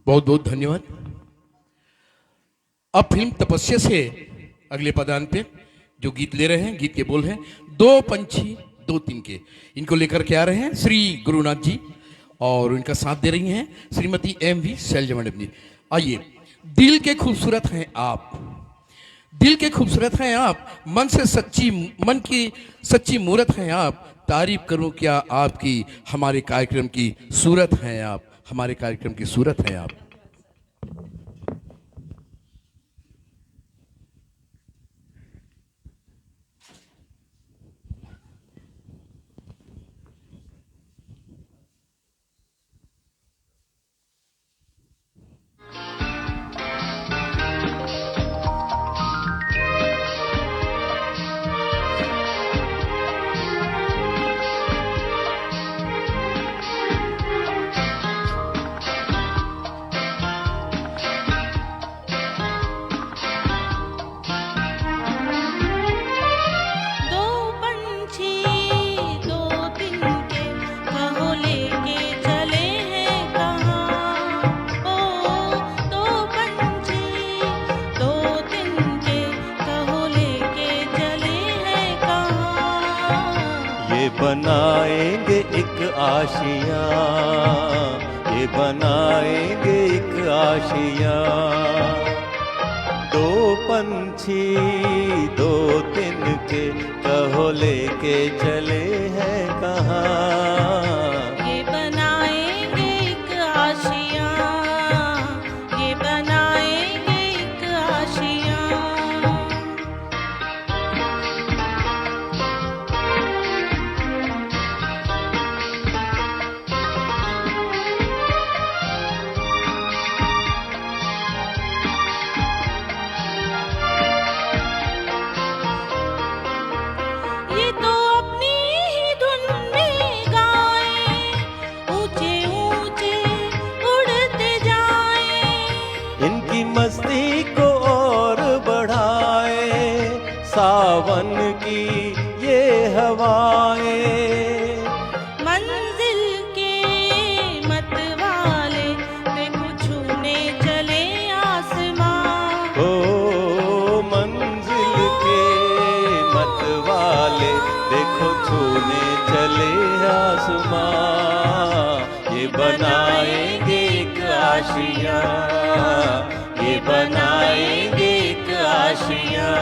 बहुत बहुत धन्यवाद। अब फिल्म तपस्या से अगले पदान पे जो गीत ले रहे हैं, गीत के बोल हैं दो पंछी दो तिनके। इनको लेकर के आ रहे हैं श्री गुरुनाथ जी और इनका साथ दे रही हैं श्रीमती एम.वी. शैलजा मैडम जी। आइए। दिल के खूबसूरत हैं आप, दिल के खूबसूरत हैं आप, मन से सच्ची, मन की सच्ची मूरत हैं आप। तारीफ करूं क्या आपकी, हमारे कार्यक्रम की सूरत हैं आप, हमारे कार्यक्रम की सूरत हैं आप। दो पंछी दो तिनके कहो लेके चले हैं कहाँ। ओ दो पंछी दो तिनके कहो लेके चले हैं कहाँ। ये बनाएंगे एक आशियाँ, ये बनाएंगे एक आशियाँ। दो पंछी दो तिनके कहो लेके चले हैं कहाँ। ये बनाएंगे एक आशियाँ, ये बनाएंगे एक आशियाँ। ये तो अपनी ही धुन में गाए, ऊंचे ऊंचे उड़ते जाए। इनकी मस्ती को और बढ़ाए सावन की ये हवाएं। मंजिल के मतवाले देखो छूने चले आसमां। ओ मंजिल के मतवाले देखो छूने चले आसमां। ये बनाएंगे एक आशियाँ, ये बनाएंगे एक आशियाँ।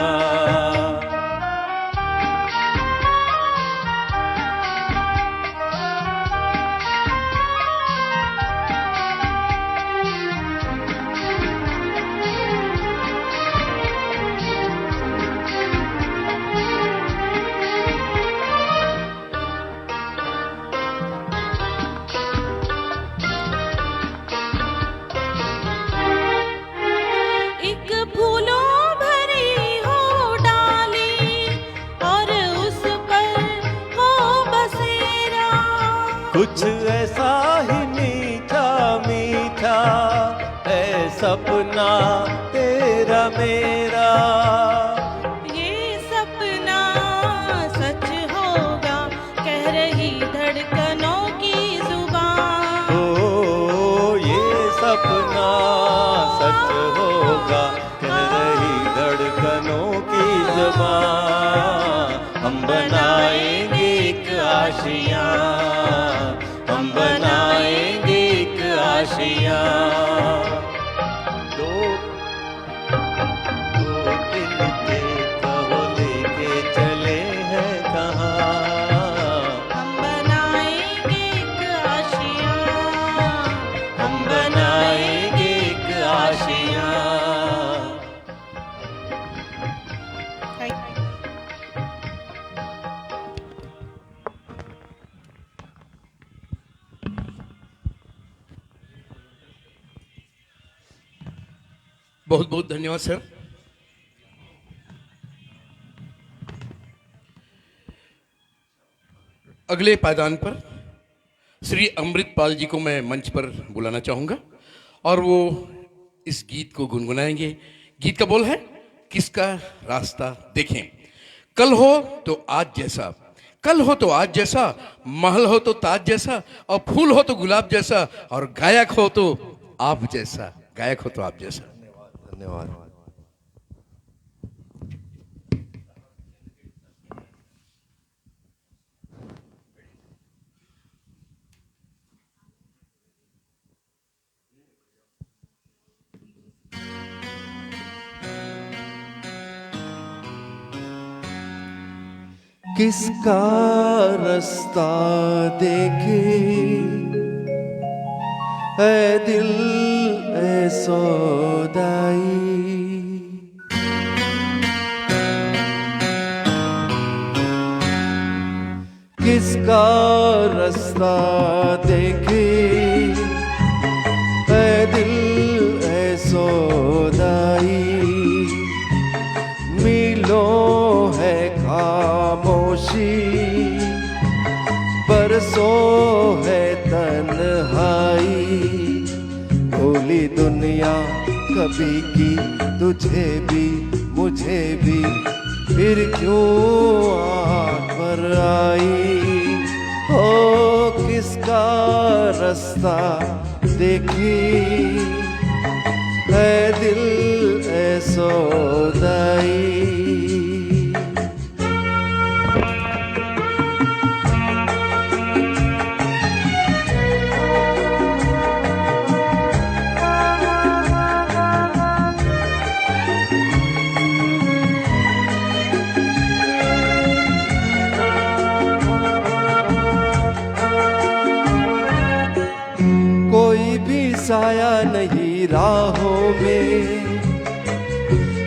एक फूलों भरी हो डाली और उस पर हो बसेरा। कुछ ऐसा ही मीठा मीठा है सपना तेरा मेरा। ये सपना सच होगा कह रही धड़कनों की जुबान। ओ ये सपना सच होगा कह रही धड़कनों की ज़बान। हम बनाएंगे एक आशियाँ, हम बनाएंगे एक आशियाँ। दो दो तिनके कहो लेके चले हैं कहाँ। हम बनाएंगे एक आशियाँ, हम बनाएंगे एक आशियाँ। बहुत बहुत धन्यवाद सर। अगले पायदान पर श्री अमृतपाल जी को मैं मंच पर बुलाना चाहूंगा और वो इस गीत को गुनगुनाएंगे। गीत का बोल है किसका रास्ता देखें। कल हो तो आज जैसा, कल हो तो आज जैसा, महल हो तो ताज जैसा, और फूल हो तो गुलाब जैसा, और गायक हो तो आप जैसा, गायक हो तो आप जैसा। धन्यवाद। किसका रास्ता देखे ऐ दिल ऐ सौदाई। किसका रास्ता देखे ऐ दिल ऐ सौदाई। मीलों है खामोशी बरसों है तन्हाई। भोली दुनिया कभी की तुझे भी मुझे भी फिर क्यों आँख पर आई। हो किसका रास्ता देखी ऐ दिल ऐ सौदाई। कोई भी साया नहीं राहों में,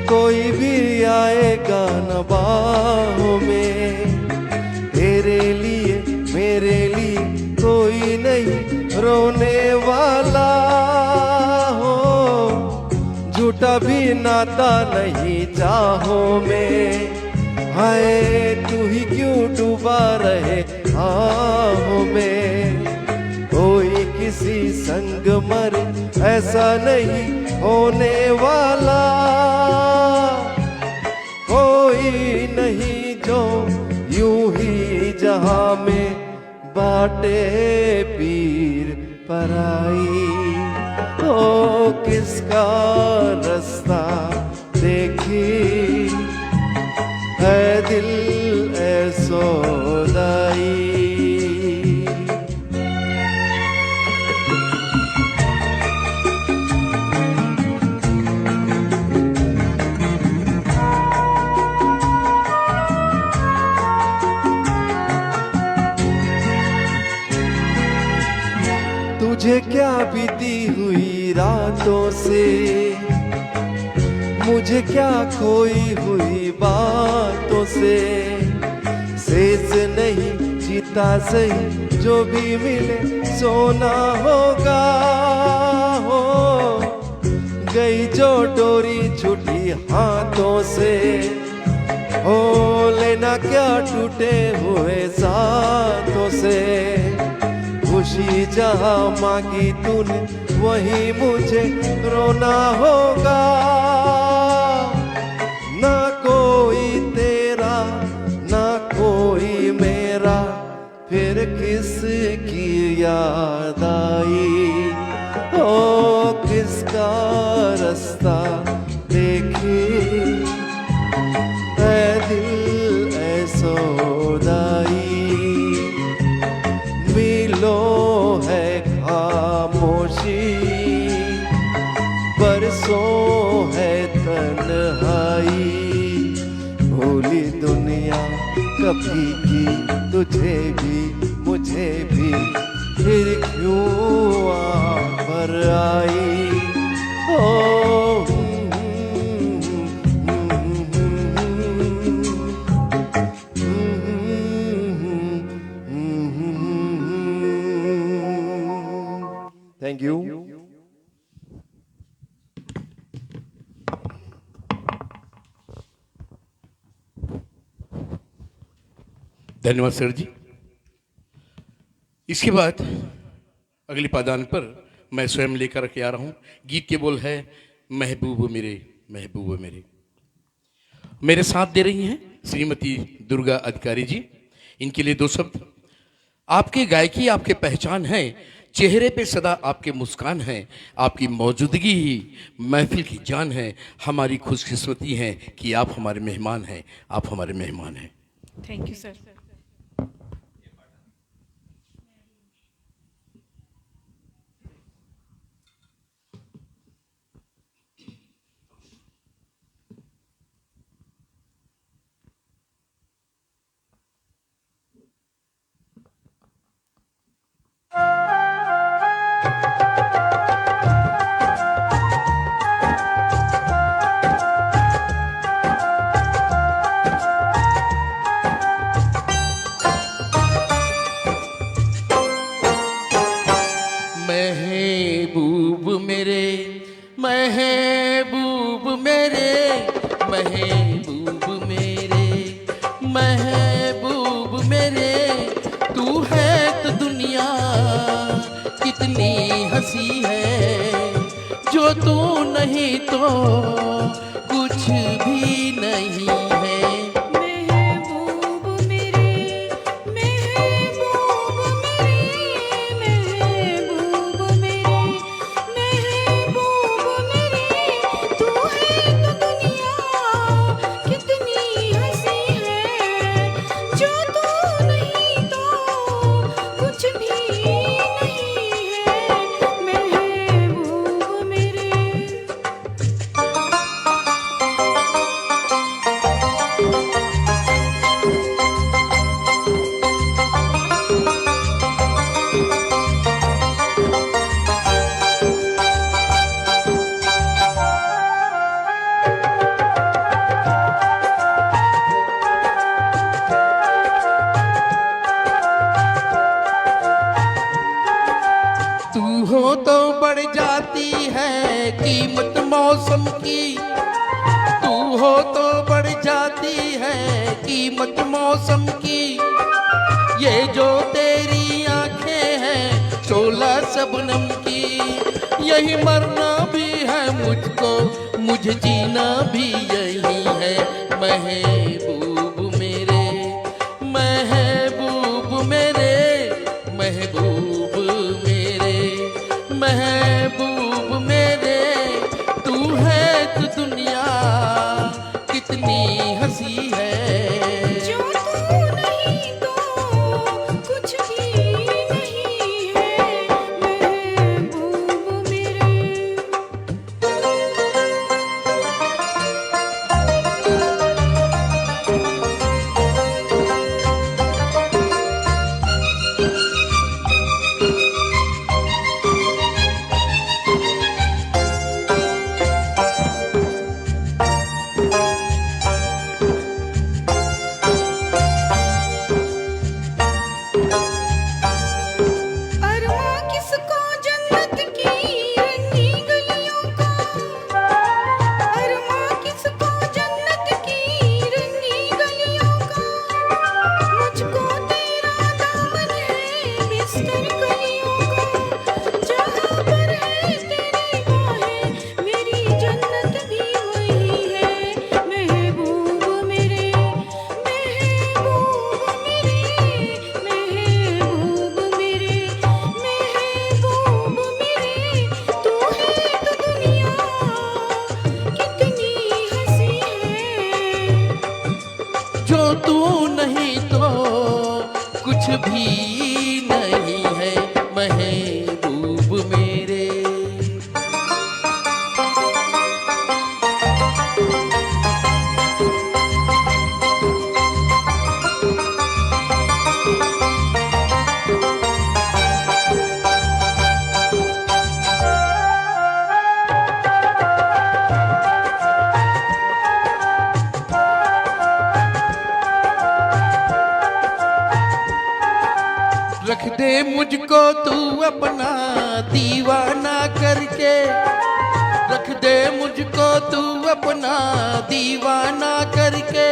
कोई भी आएगा न बाहों में। तेरे लिए मेरे लिए कोई नहीं रोने वाला हो। झूठा भी नाता नहीं चाहों में। हाय तू ही क्यों डूबा रहे आहों में। कोई किसी संग मरे ऐसा नहीं होने वाला। कोई नहीं जो यूं ही जहां में बाटे पीर पराई। ओ किसका रास्ता देखी है दिल ऐ सौदाई। तुझे क्या बीती हुई रातों से, मुझे क्या खोई हुई बातों से। शेष नहीं जीता सही जो भी मिले सोना होगा। हो गई जो डोरी छूटी हाथों से। हो लेना क्या टूटे हुए साथों से। खुशी जहाँ मांगी तूने वही मुझे रोना होगा। ना कोई तेरा ना कोई मेरा फिर किसकी याद आई। ओ किसका रास्ता देखी ऐ दिल ऐ सौदाई। मीलों है खामोशी बरसों है तन्हाई। भोली दुनिया कभी की तुझे भी मुझे भी फिर क्यों आँख पर आई। ओ थैंक यू। धन्यवाद सर जी। इसके बाद अगली पादान पर मैं स्वयं लेकर के आ रहा हूं। गीत के बोल है महबूब मेरे महबूब मेरे। मेरे साथ दे रही हैं श्रीमती दुर्गा अधिकारी जी। इनके लिए दो शब्द। आपकी गायकी आपके पहचान है, चेहरे पे सदा आपके मुस्कान है। आपकी मौजूदगी ही महफिल की जान है। हमारी खुशकिस्मती है कि आप हमारे मेहमान हैं। आप हमारे मेहमान हैं। Thank you sir. मेरे, महबूब मेरे, महबूब मेरे, तू है तो दुनिया कितनी हंसी है, जो तू नहीं तो कुछ भी नहीं है। महबूब मेरे, महबूब मेरे, महबूब मेरे, महबूब मेरे, तू है तो दुनिया कितनी हंसी है, जो तू नहीं तो कुछ भी नहीं है, महबूब मेरे। तू हो तो बढ़ जाती है कीमत मौसम की, तू हो तो बढ़ जाती है कीमत मौसम की, ये जो तेरी आंखें हैं शोला शबनम की, यही मरना भी है मुझको, मुझे जीना भी यही है, महबूब मेरे, महबूब मेरे, महबूब मेरे, महबूब मेरे, तू है तो दुनिया कितनी हंसी है, जो तू नहीं तो कुछ भी नहीं है, महबूब मेरे। अरमां किसको जन्नत की रंगी गलियों का, अरमां किसको जन्नत की रंगी गलियों का, मुझको तेरा दामन है बिस्तर कलियों का, जहाँ पर है तेरी बाहें मेरी जन्नत भी वही है, महबूब मेरे, महबूब मेरे, महबूब मेरे, महबूब मेरे, तू है तो दुनिया कितनी हंसी है, जो तू नहीं तो कुछ भी नहीं है, महबूब मेरे। रख दे मुझको तू अपना दीवाना करके, रख दे मुझको तू अपना दीवाना करके,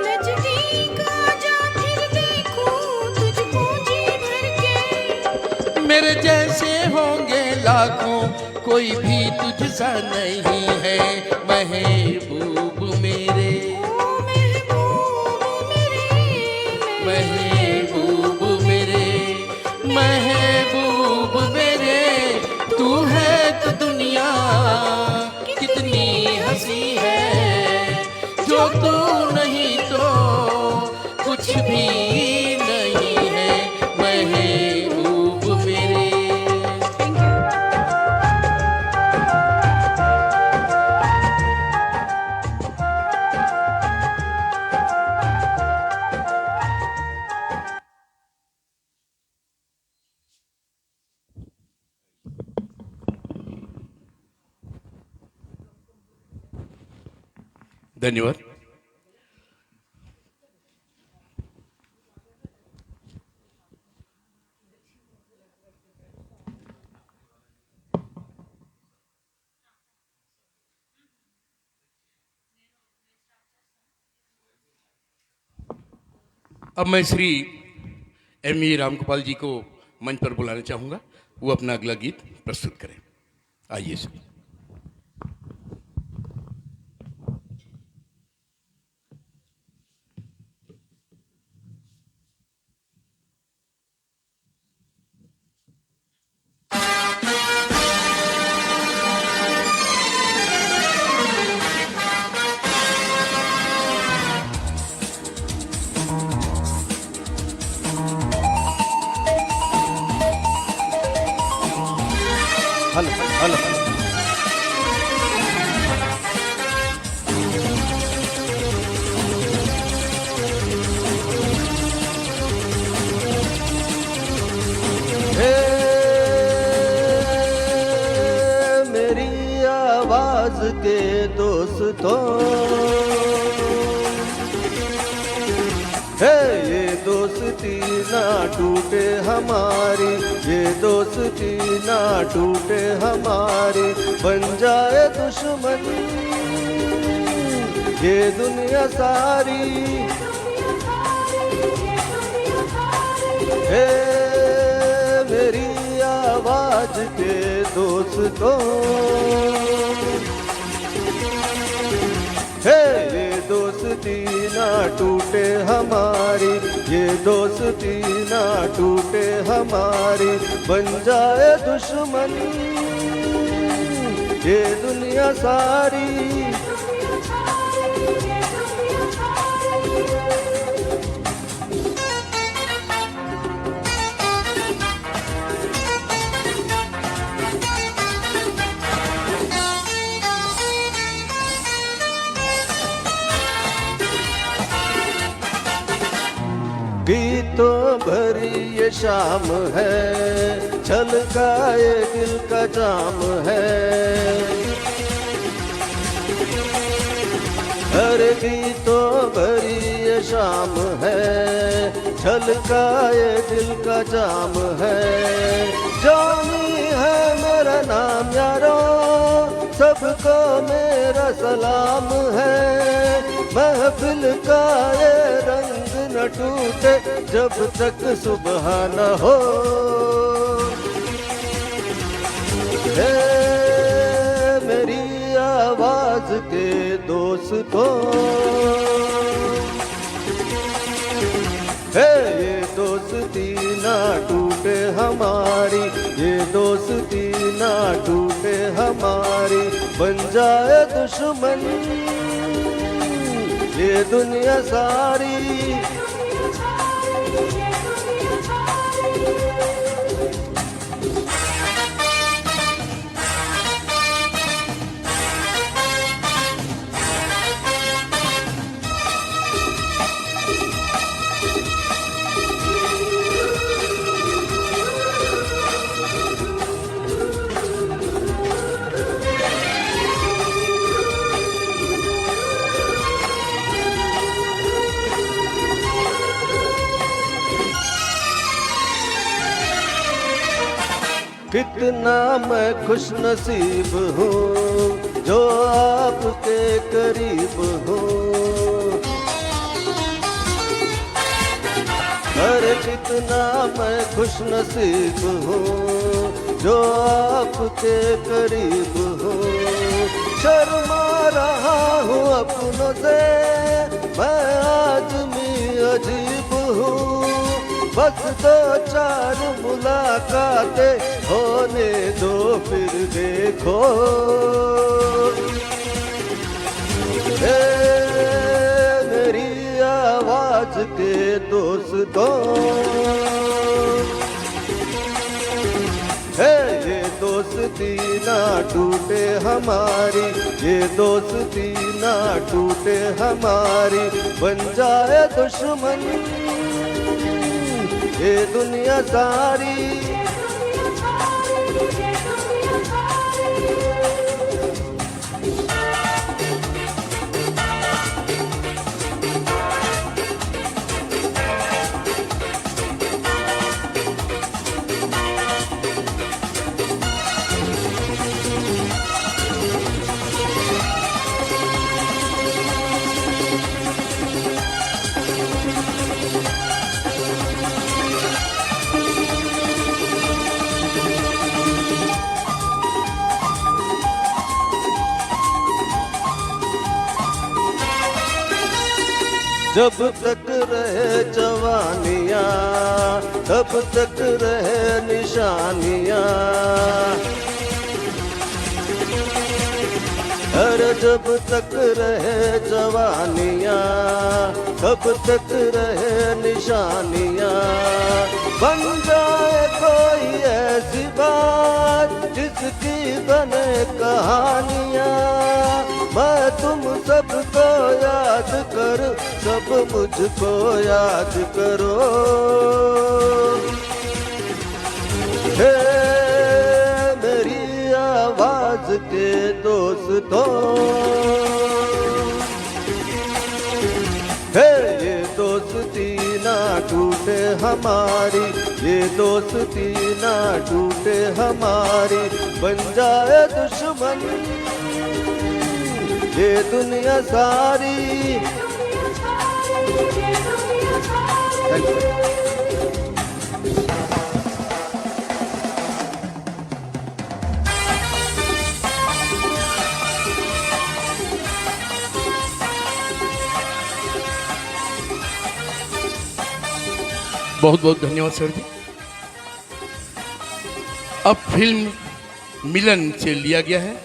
नजदीक आजा फिर देखूं तुझको जी भर के, मेरे जैसे होंगे लाखों कोई भी तुझसा नहीं है, महबूब मेरे, ओ महबूब मेरे, महबूब मेरे, महबूब मेरे, तू है तो दुनिया कितनी हंसी है, जो तू नहीं तो कुछ भी नहीं है, महबूब मेरे। Thank you. धन्यवाद। अब मैं श्री एम ए रामगोपाल जी को मंच पर बुलाना चाहूँगा, वो अपना अगला गीत प्रस्तुत करें। आइए सर। हल हल हे मेरी आवाज के दोस्तों, हे ये दोस्ती ना टूटे हमारी, ये दोस्ती ना टूटे हमारी, बन जाए दुश्मन ये दुनिया सारी। हे मेरी आवाज के दोस्तों, हे ये दोस्ती ना टूटे हमारी, ये दोस्ती ना टूटे हमारी, बन जाए दुश्मन ये दुनिया सारी। गीतों भरी ये शाम है, छलकाए दिल का जाम है, हर गीतों भरी ये शाम है, छलकाए दिल का जाम है। जानी है मेरा नाम यारो, सबको मेरा सलाम है, महफिल का ये रंग न टूटे जब तक सुबह न हो। हे मेरी आवाज के दोस्तों, हे ये दोस्ती ना टूटे हमारी, ये दोस्ती ना टूटे हमारी, बन जाए दुश्मन ये दुनिया सारी। कितना मैं खुश नसीब हूँ जो आपके करीब हूँ, अरे कितना मैं खुश नसीब हूँ जो आपके करीब हूँ। शर्मा रहा हूँ अपनों से मैं आदमी अजीब हूँ, बस दो चार मुलाकातें होने दो फिर देखो। हे मेरी आवाज के दोस्तों, हे ये दोस्ती ना टूटे हमारी, ये दोस्ती ना टूटे हमारी, बन जाए दुश्मन ये दुनिया सारी। जब तक रहे जवानियाँ तब तक रहे निशानियाँ। अरे जब तक रहे जवानियाँ तब तक रहे निशानियाँ। बन जाए कोई ऐसी बात जिसकी बने कहानियाँ। मैं तुम सबको याद कर सब मुझको याद करो। हे मेरी आवाज के दोस्तों, हे ये दोस्ती ना टूटे हमारी, ये दोस्ती ना टूटे हमारी। बन जाए दुश्मन ये दुनिया सारी। बहुत बहुत धन्यवाद सर जी। अब फिल्म मिलन से लिया गया है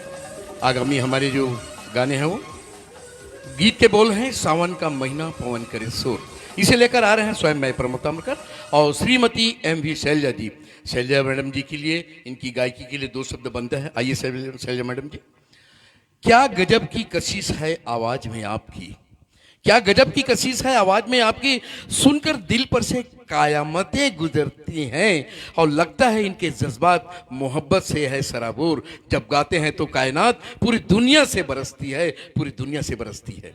आगामी हमारे जो गाने हैं वो गीत के बोल हैं सावन का महीना पवन करे शोर। इसे लेकर आ रहे हैं स्वयं मैं प्रमोद ताम्रकर और श्रीमती एम.वी. शैलजा जी। शैलजा मैडम जी के लिए इनकी गायकी के लिए 2 शब्द बनते हैं। आइए शैलजा मैडम जी। क्या गजब की कशिश है आवाज में आपकी, क्या गजब की कशिश है आवाज में आपकी। सुनकर दिल पर से कायामतें गुजरती हैं और लगता है इनके जज्बात मोहब्बत से है सराबोर। जब गाते हैं तो कायनात पूरी दुनिया से बरसती है, पूरी दुनिया से बरसती है।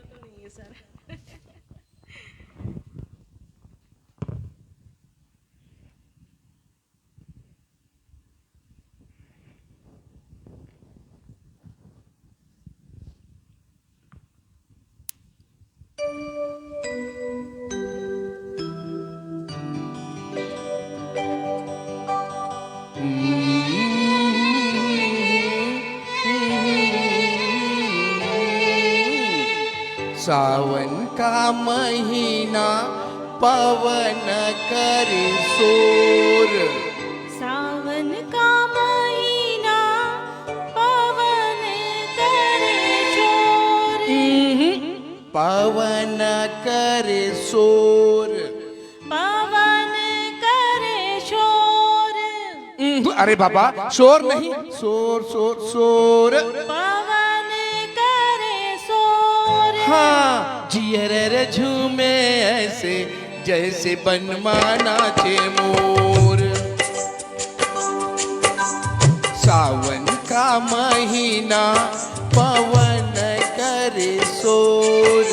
सावन का महीना पवन करे शोर, सावन का महीना पवन करे शोर, पवन करे शोर, पवन करे शोर, अरे बाबा शोर नहीं, शोर शोर शोर। पवन करे शोर। हाँ जियर झूमे ऐसे जैसे बनमाना चे मोर। सावन का महीना पवन करे शोर,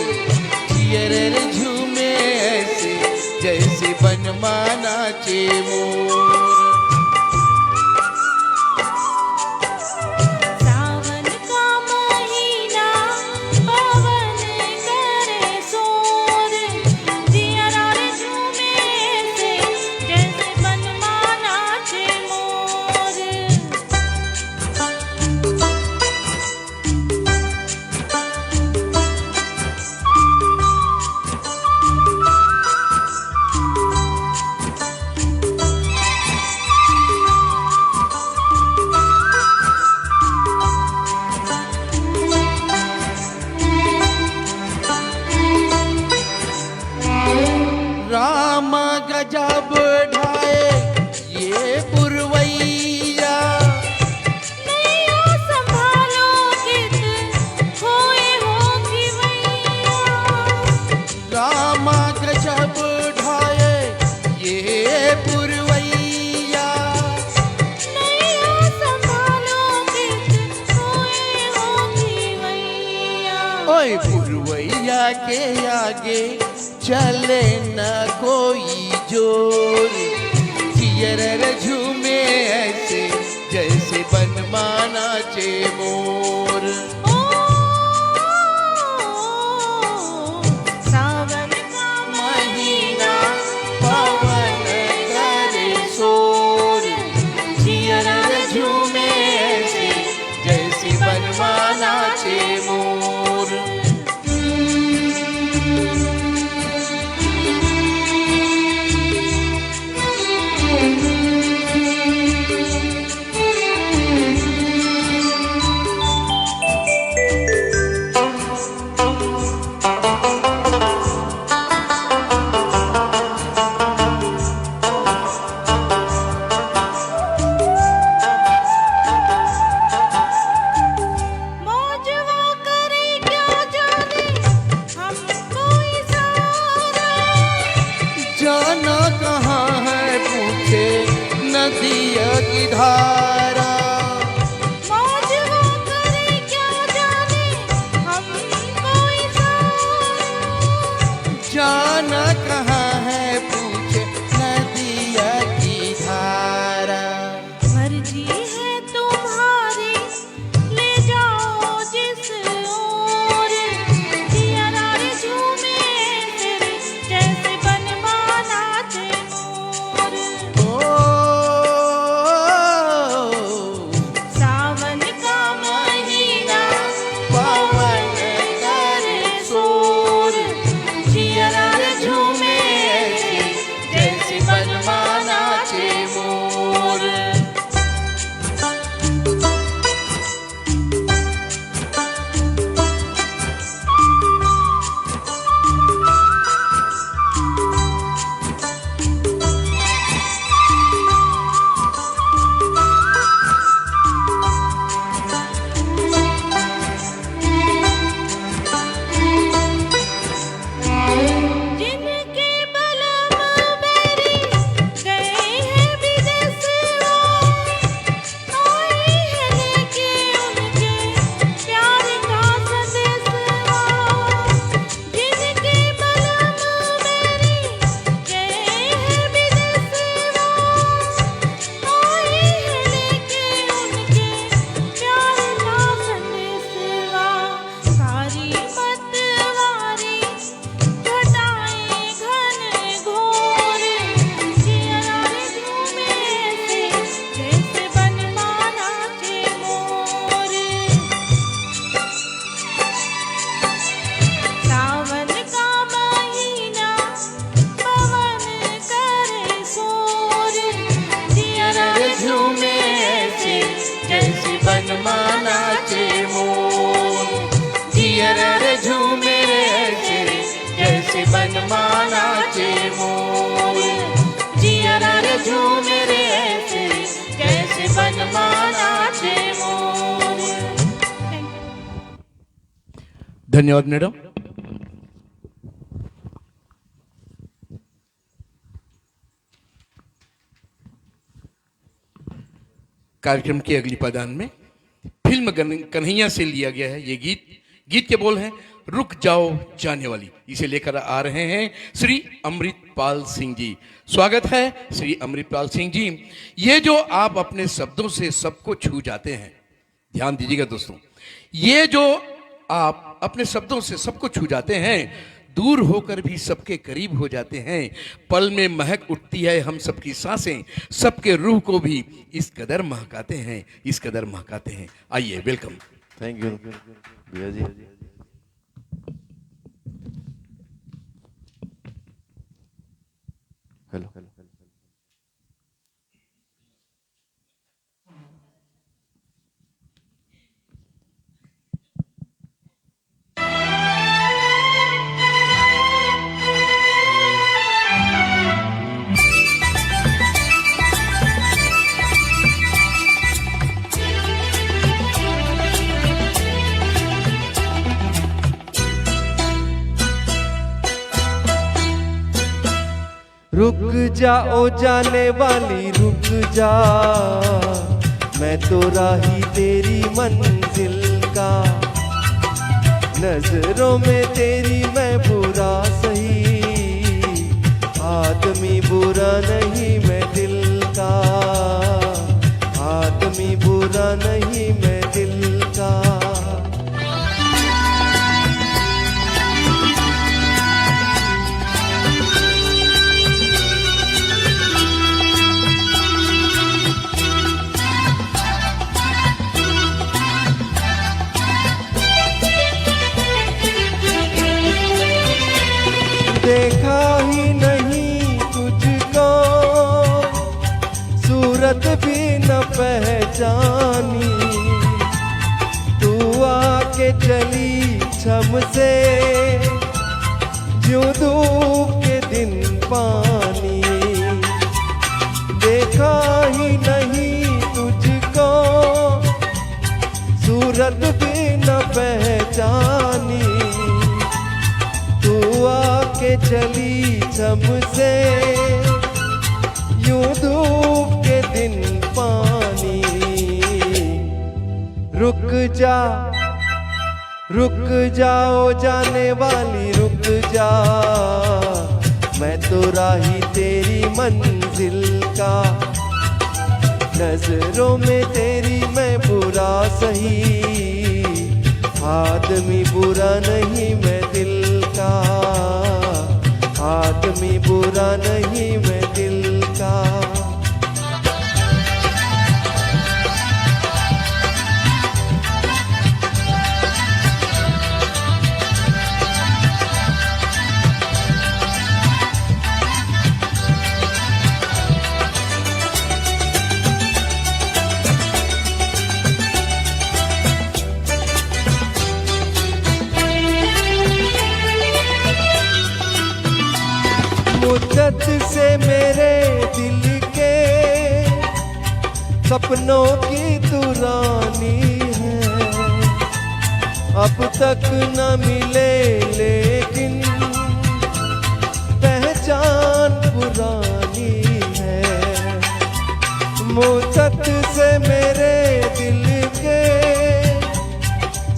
जियर झूमे ऐसे जैसे बनमाना चे मोर। सावन का महीना पवन करे शोर, जियरा रे झूमे से जैसे बनमाना चे मोर। राम गजब ढाए ये पुरवैया, नैया संभालो कित खोए होगी मैया। राम गजब ढाए ये पुरवैया। नैया संभालो कित खोए होगी मैया। ओए पुरवैया के आगे चले न कोई जोर, जियर झूमे ऐसे जैसे बनमाना चे मोर। ओ सावन का महीना पवन करे शोर, जियर झूमे ऐसे जैसे बनमाना चे मोर। जाना कहाँ है पूछे नदिया की धारा। मर्जी है तुम्हारी ले जाओ जिस ओर, जियरा रे झूमे तेरे जैसे बनमाना चे मोर। सावन का महीना पवन करे शोर, जियरा रे झूमे जैसे बनमाना चे मोर। जिनके बलम बेरी गए हैं विदेशवा, आई है लेके उनके प्यार का संदेशवा। जिनके बलम बेरी गए हैं विदेशवा, आई है लेके उनके प्यार का संदेशवा। सारी मतवारी घटाए घन घोर, जियरा रे झूमे से जैसे बनमाना चे मोर। सावन का महीना पवन करे शोर, जियरा रे झूमे से जैसे बनमाना चे मोर। जियरा रे झूमे ऐसे जैसे बनमाना चे मोर। जियरा रे झूमे ऐसे जैसे बनमाना चे मोर। धन्यवाद मैडम। कार्यक्रम के अगली पादान में फिल्म कन्हैया से लिया गया है ये गीत। गीत के बोल हैं रुक जाओ जाने वाली। इसे लेकर आ रहे हैं श्री अमृतपाल सिंह जी। स्वागत है श्री अमृतपाल सिंह जी। ये जो आप अपने शब्दों से सबको छू जाते हैं, ध्यान दीजिएगा दोस्तों, ये जो आप अपने शब्दों से सबको छू जाते हैं, दूर होकर भी सबके करीब हो जाते हैं। पल में महक उठती है हम सबकी सांसें, सबके रूह को भी इस कदर महकाते हैं, इस कदर महकाते हैं। आइए, वेलकम। थैंक यू भैया जी। हेलो रुक जाओ जाने वाली रुक जा, मैं तो राही तेरी मंजिल का। नजरों में तेरी मैं बुरा सही, आदमी बुरा नहीं मैं दिल का। आदमी बुरा नहीं मैं दिल का। देखा ही नहीं तुझको, सूरत भी न पहचानी। तू आके चली छम से, ज्यों धूप के दिन पानी। देखा ही नहीं तुझको, सूरत भी न पहचानी। तू आके चली छम से, यूं धूप के दिन पानी। रुक जा, रुक जाओ जाने वाली रुक जा। राही तेरी मंजिल का, नजरों में तेरी मैं बुरा सही, आदमी बुरा नहीं मैं दिल का, आदमी बुरा नहीं मैं दिल का। मुद्दत से मेरे दिल के सपनों की तू रानी है, अब तक न मिले लेकिन पहचान पुरानी है। मुद्दत से मेरे दिल के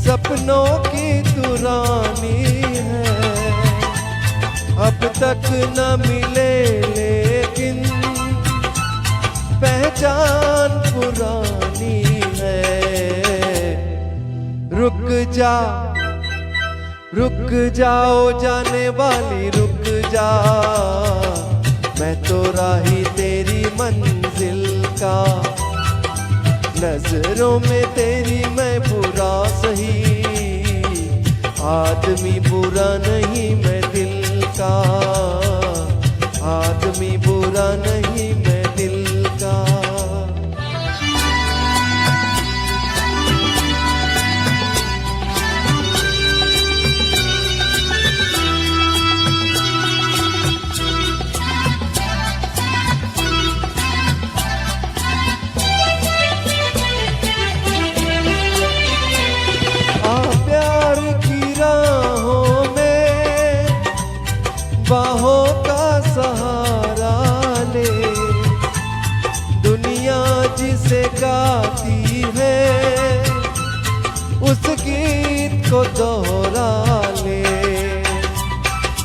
सपनों की तू रानी है, अब तक न मिले लेकिन पहचान पुरानी है। रुक जा, रुक जाओ जाने वाली रुक जा, मैं तो राही तेरी मंजिल का, नजरों में तेरी मैं बुरा सही, आदमी बुरा नहीं मैं दिल का, आदमी बुरा नहीं मैं दिल का। बाहों का सहारा ले, दुनिया जिसे गाती है उस गीत को दोहरा ले।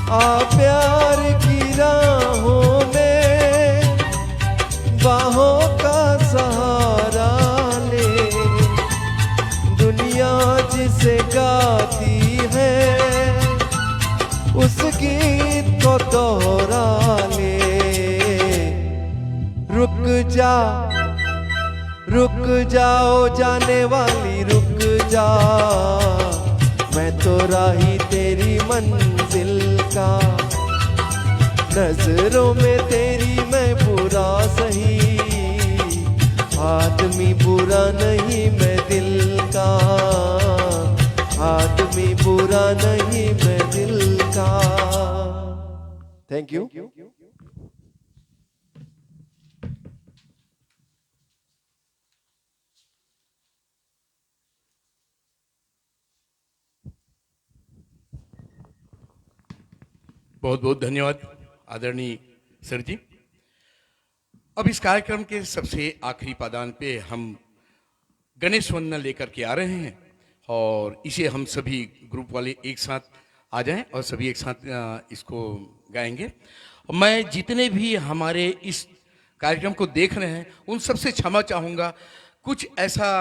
आ प्यार की राहों में बाहों का सहारा ले, दुनिया जिसे गाती है उस गीत को दोहरा ले। रुक जा, रुक जाओ जाने वाली रुक जा, मैं तो राही तेरी मंजिल का, नजरों में तेरी मैं बुरा सही, आदमी बुरा नहीं मैं दिल का, आदमी बुरा नहीं मैं दिल का। Thank you. बहुत बहुत धन्यवाद आदरणीय सर जी। अब इस कार्यक्रम के सबसे आखिरी पादान पे हम गणेश वंदना लेकर के आ रहे हैं और इसे हम सभी ग्रुप वाले एक साथ आ जाएं और सभी एक साथ इसको गाएंगे। मैं जितने भी हमारे इस कार्यक्रम को देख रहे हैं उन सबसे क्षमा चाहूँगा। कुछ ऐसा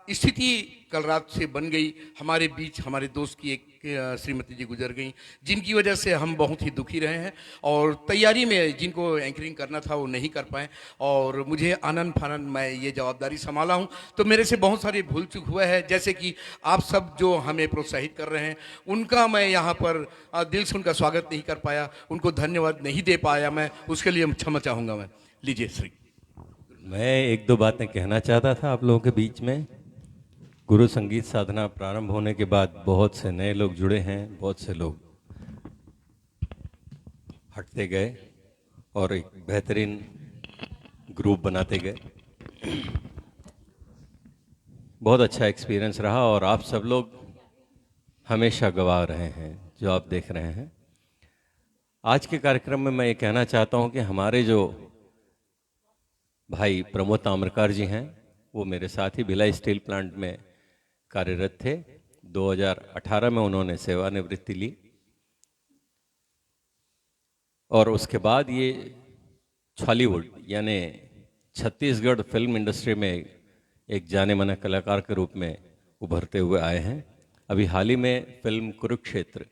स्थिति कल रात से बन गई हमारे बीच, हमारे दोस्त की एक श्रीमती जी गुजर गई, जिनकी वजह से हम बहुत ही दुखी रहे हैं और तैयारी में जिनको एंकरिंग करना था वो नहीं कर पाए और मुझे आनंद फानंद मैं ये जवाबदारी संभाला हूँ, तो मेरे से बहुत सारे भूल चूक हुआ है। जैसे कि आप सब जो हमें प्रोत्साहित कर रहे हैं उनका मैं यहाँ पर दिल से उनका स्वागत नहीं कर पाया, उनको धन्यवाद नहीं दे पाया, मैं उसके लिए क्षमा चाहूँगा। मैं लीजिए श्री। मैं एक दो बातें कहना चाहता था आप लोगों के बीच में। गुरु संगीत साधना प्रारंभ होने के बाद बहुत से नए लोग जुड़े हैं, बहुत से लोग हटते गए और एक बेहतरीन ग्रुप बनाते गए। बहुत अच्छा एक्सपीरियंस रहा और आप सब लोग हमेशा गवाह रहे हैं जो आप देख रहे हैं। आज के कार्यक्रम में मैं ये कहना चाहता हूं कि हमारे जो भाई प्रमोद ताम्रकार जी हैं वो मेरे साथ ही भिलाई स्टील प्लांट में कार्यरत थे। 2018 में उन्होंने सेवानिवृत्ति ली और उसके बाद ये छॉलीवुड यानी छत्तीसगढ़ फिल्म इंडस्ट्री में एक जाने माने कलाकार के रूप में उभरते हुए आए हैं। अभी हाल ही में फिल्म कुरुक्षेत्र,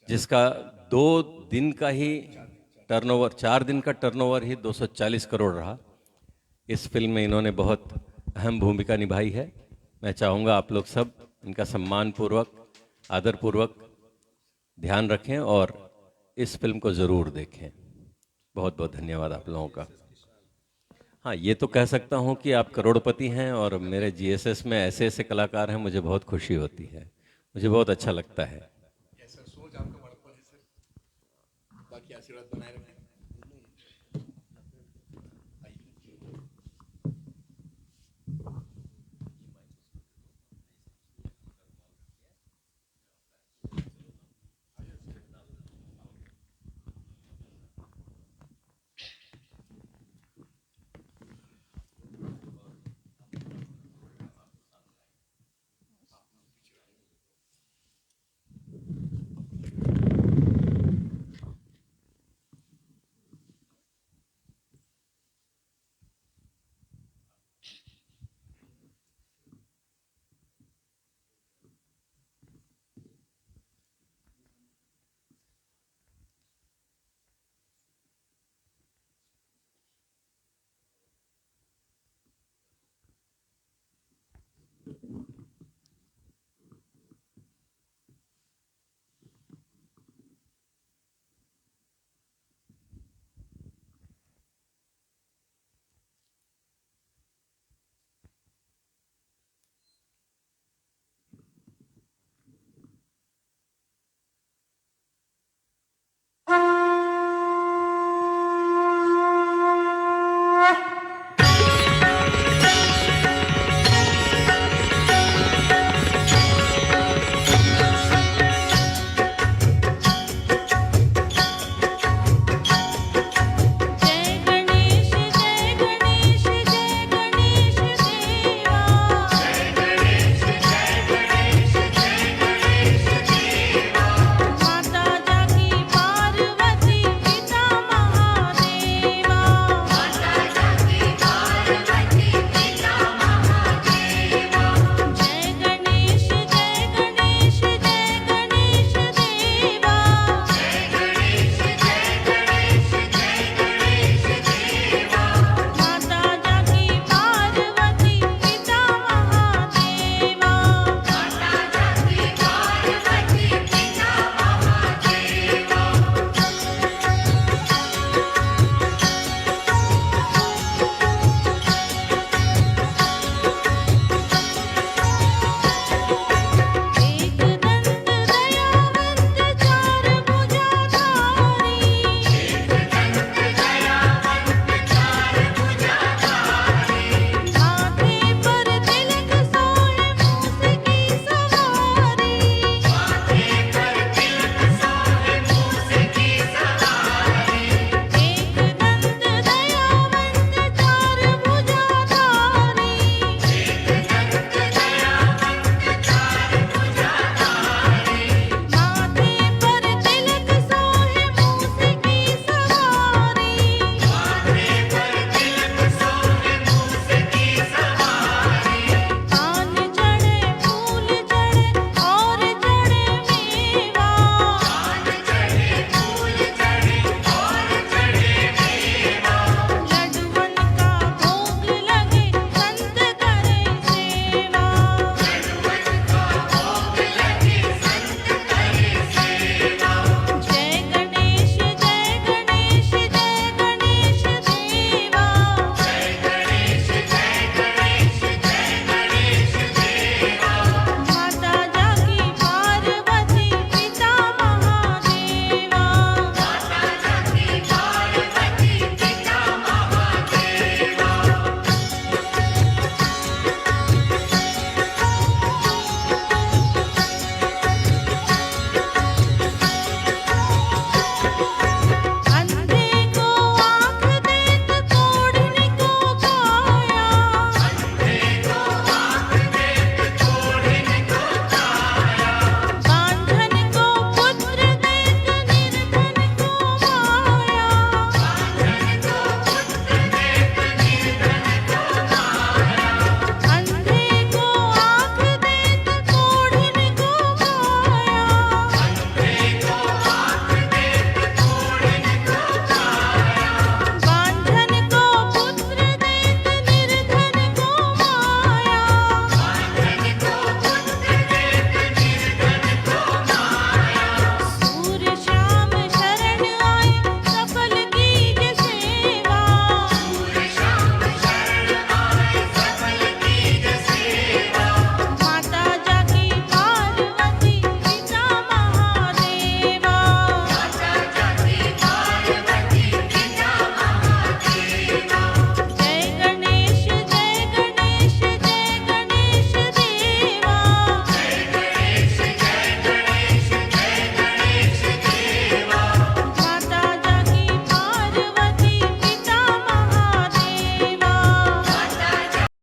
जिसका 2 दिन का ही टर्नओवर, 4 दिन का टर्नओवर ही 240 करोड़ रहा, इस फिल्म में इन्होंने बहुत अहम भूमिका निभाई है। मैं चाहूँगा आप लोग सब इनका सम्मानपूर्वक, आदरपूर्वक ध्यान रखें और इस फिल्म को ज़रूर देखें। बहुत बहुत धन्यवाद आप लोगों का। हाँ, ये तो कह सकता हूँ कि आप करोड़पति हैं और मेरे जीएसएस में ऐसे ऐसे कलाकार हैं, मुझे बहुत खुशी होती है, मुझे बहुत अच्छा लगता है। ऐसा सोच आपका बड़पन है सर, बाकी आशीर्वाद बनाए रखें।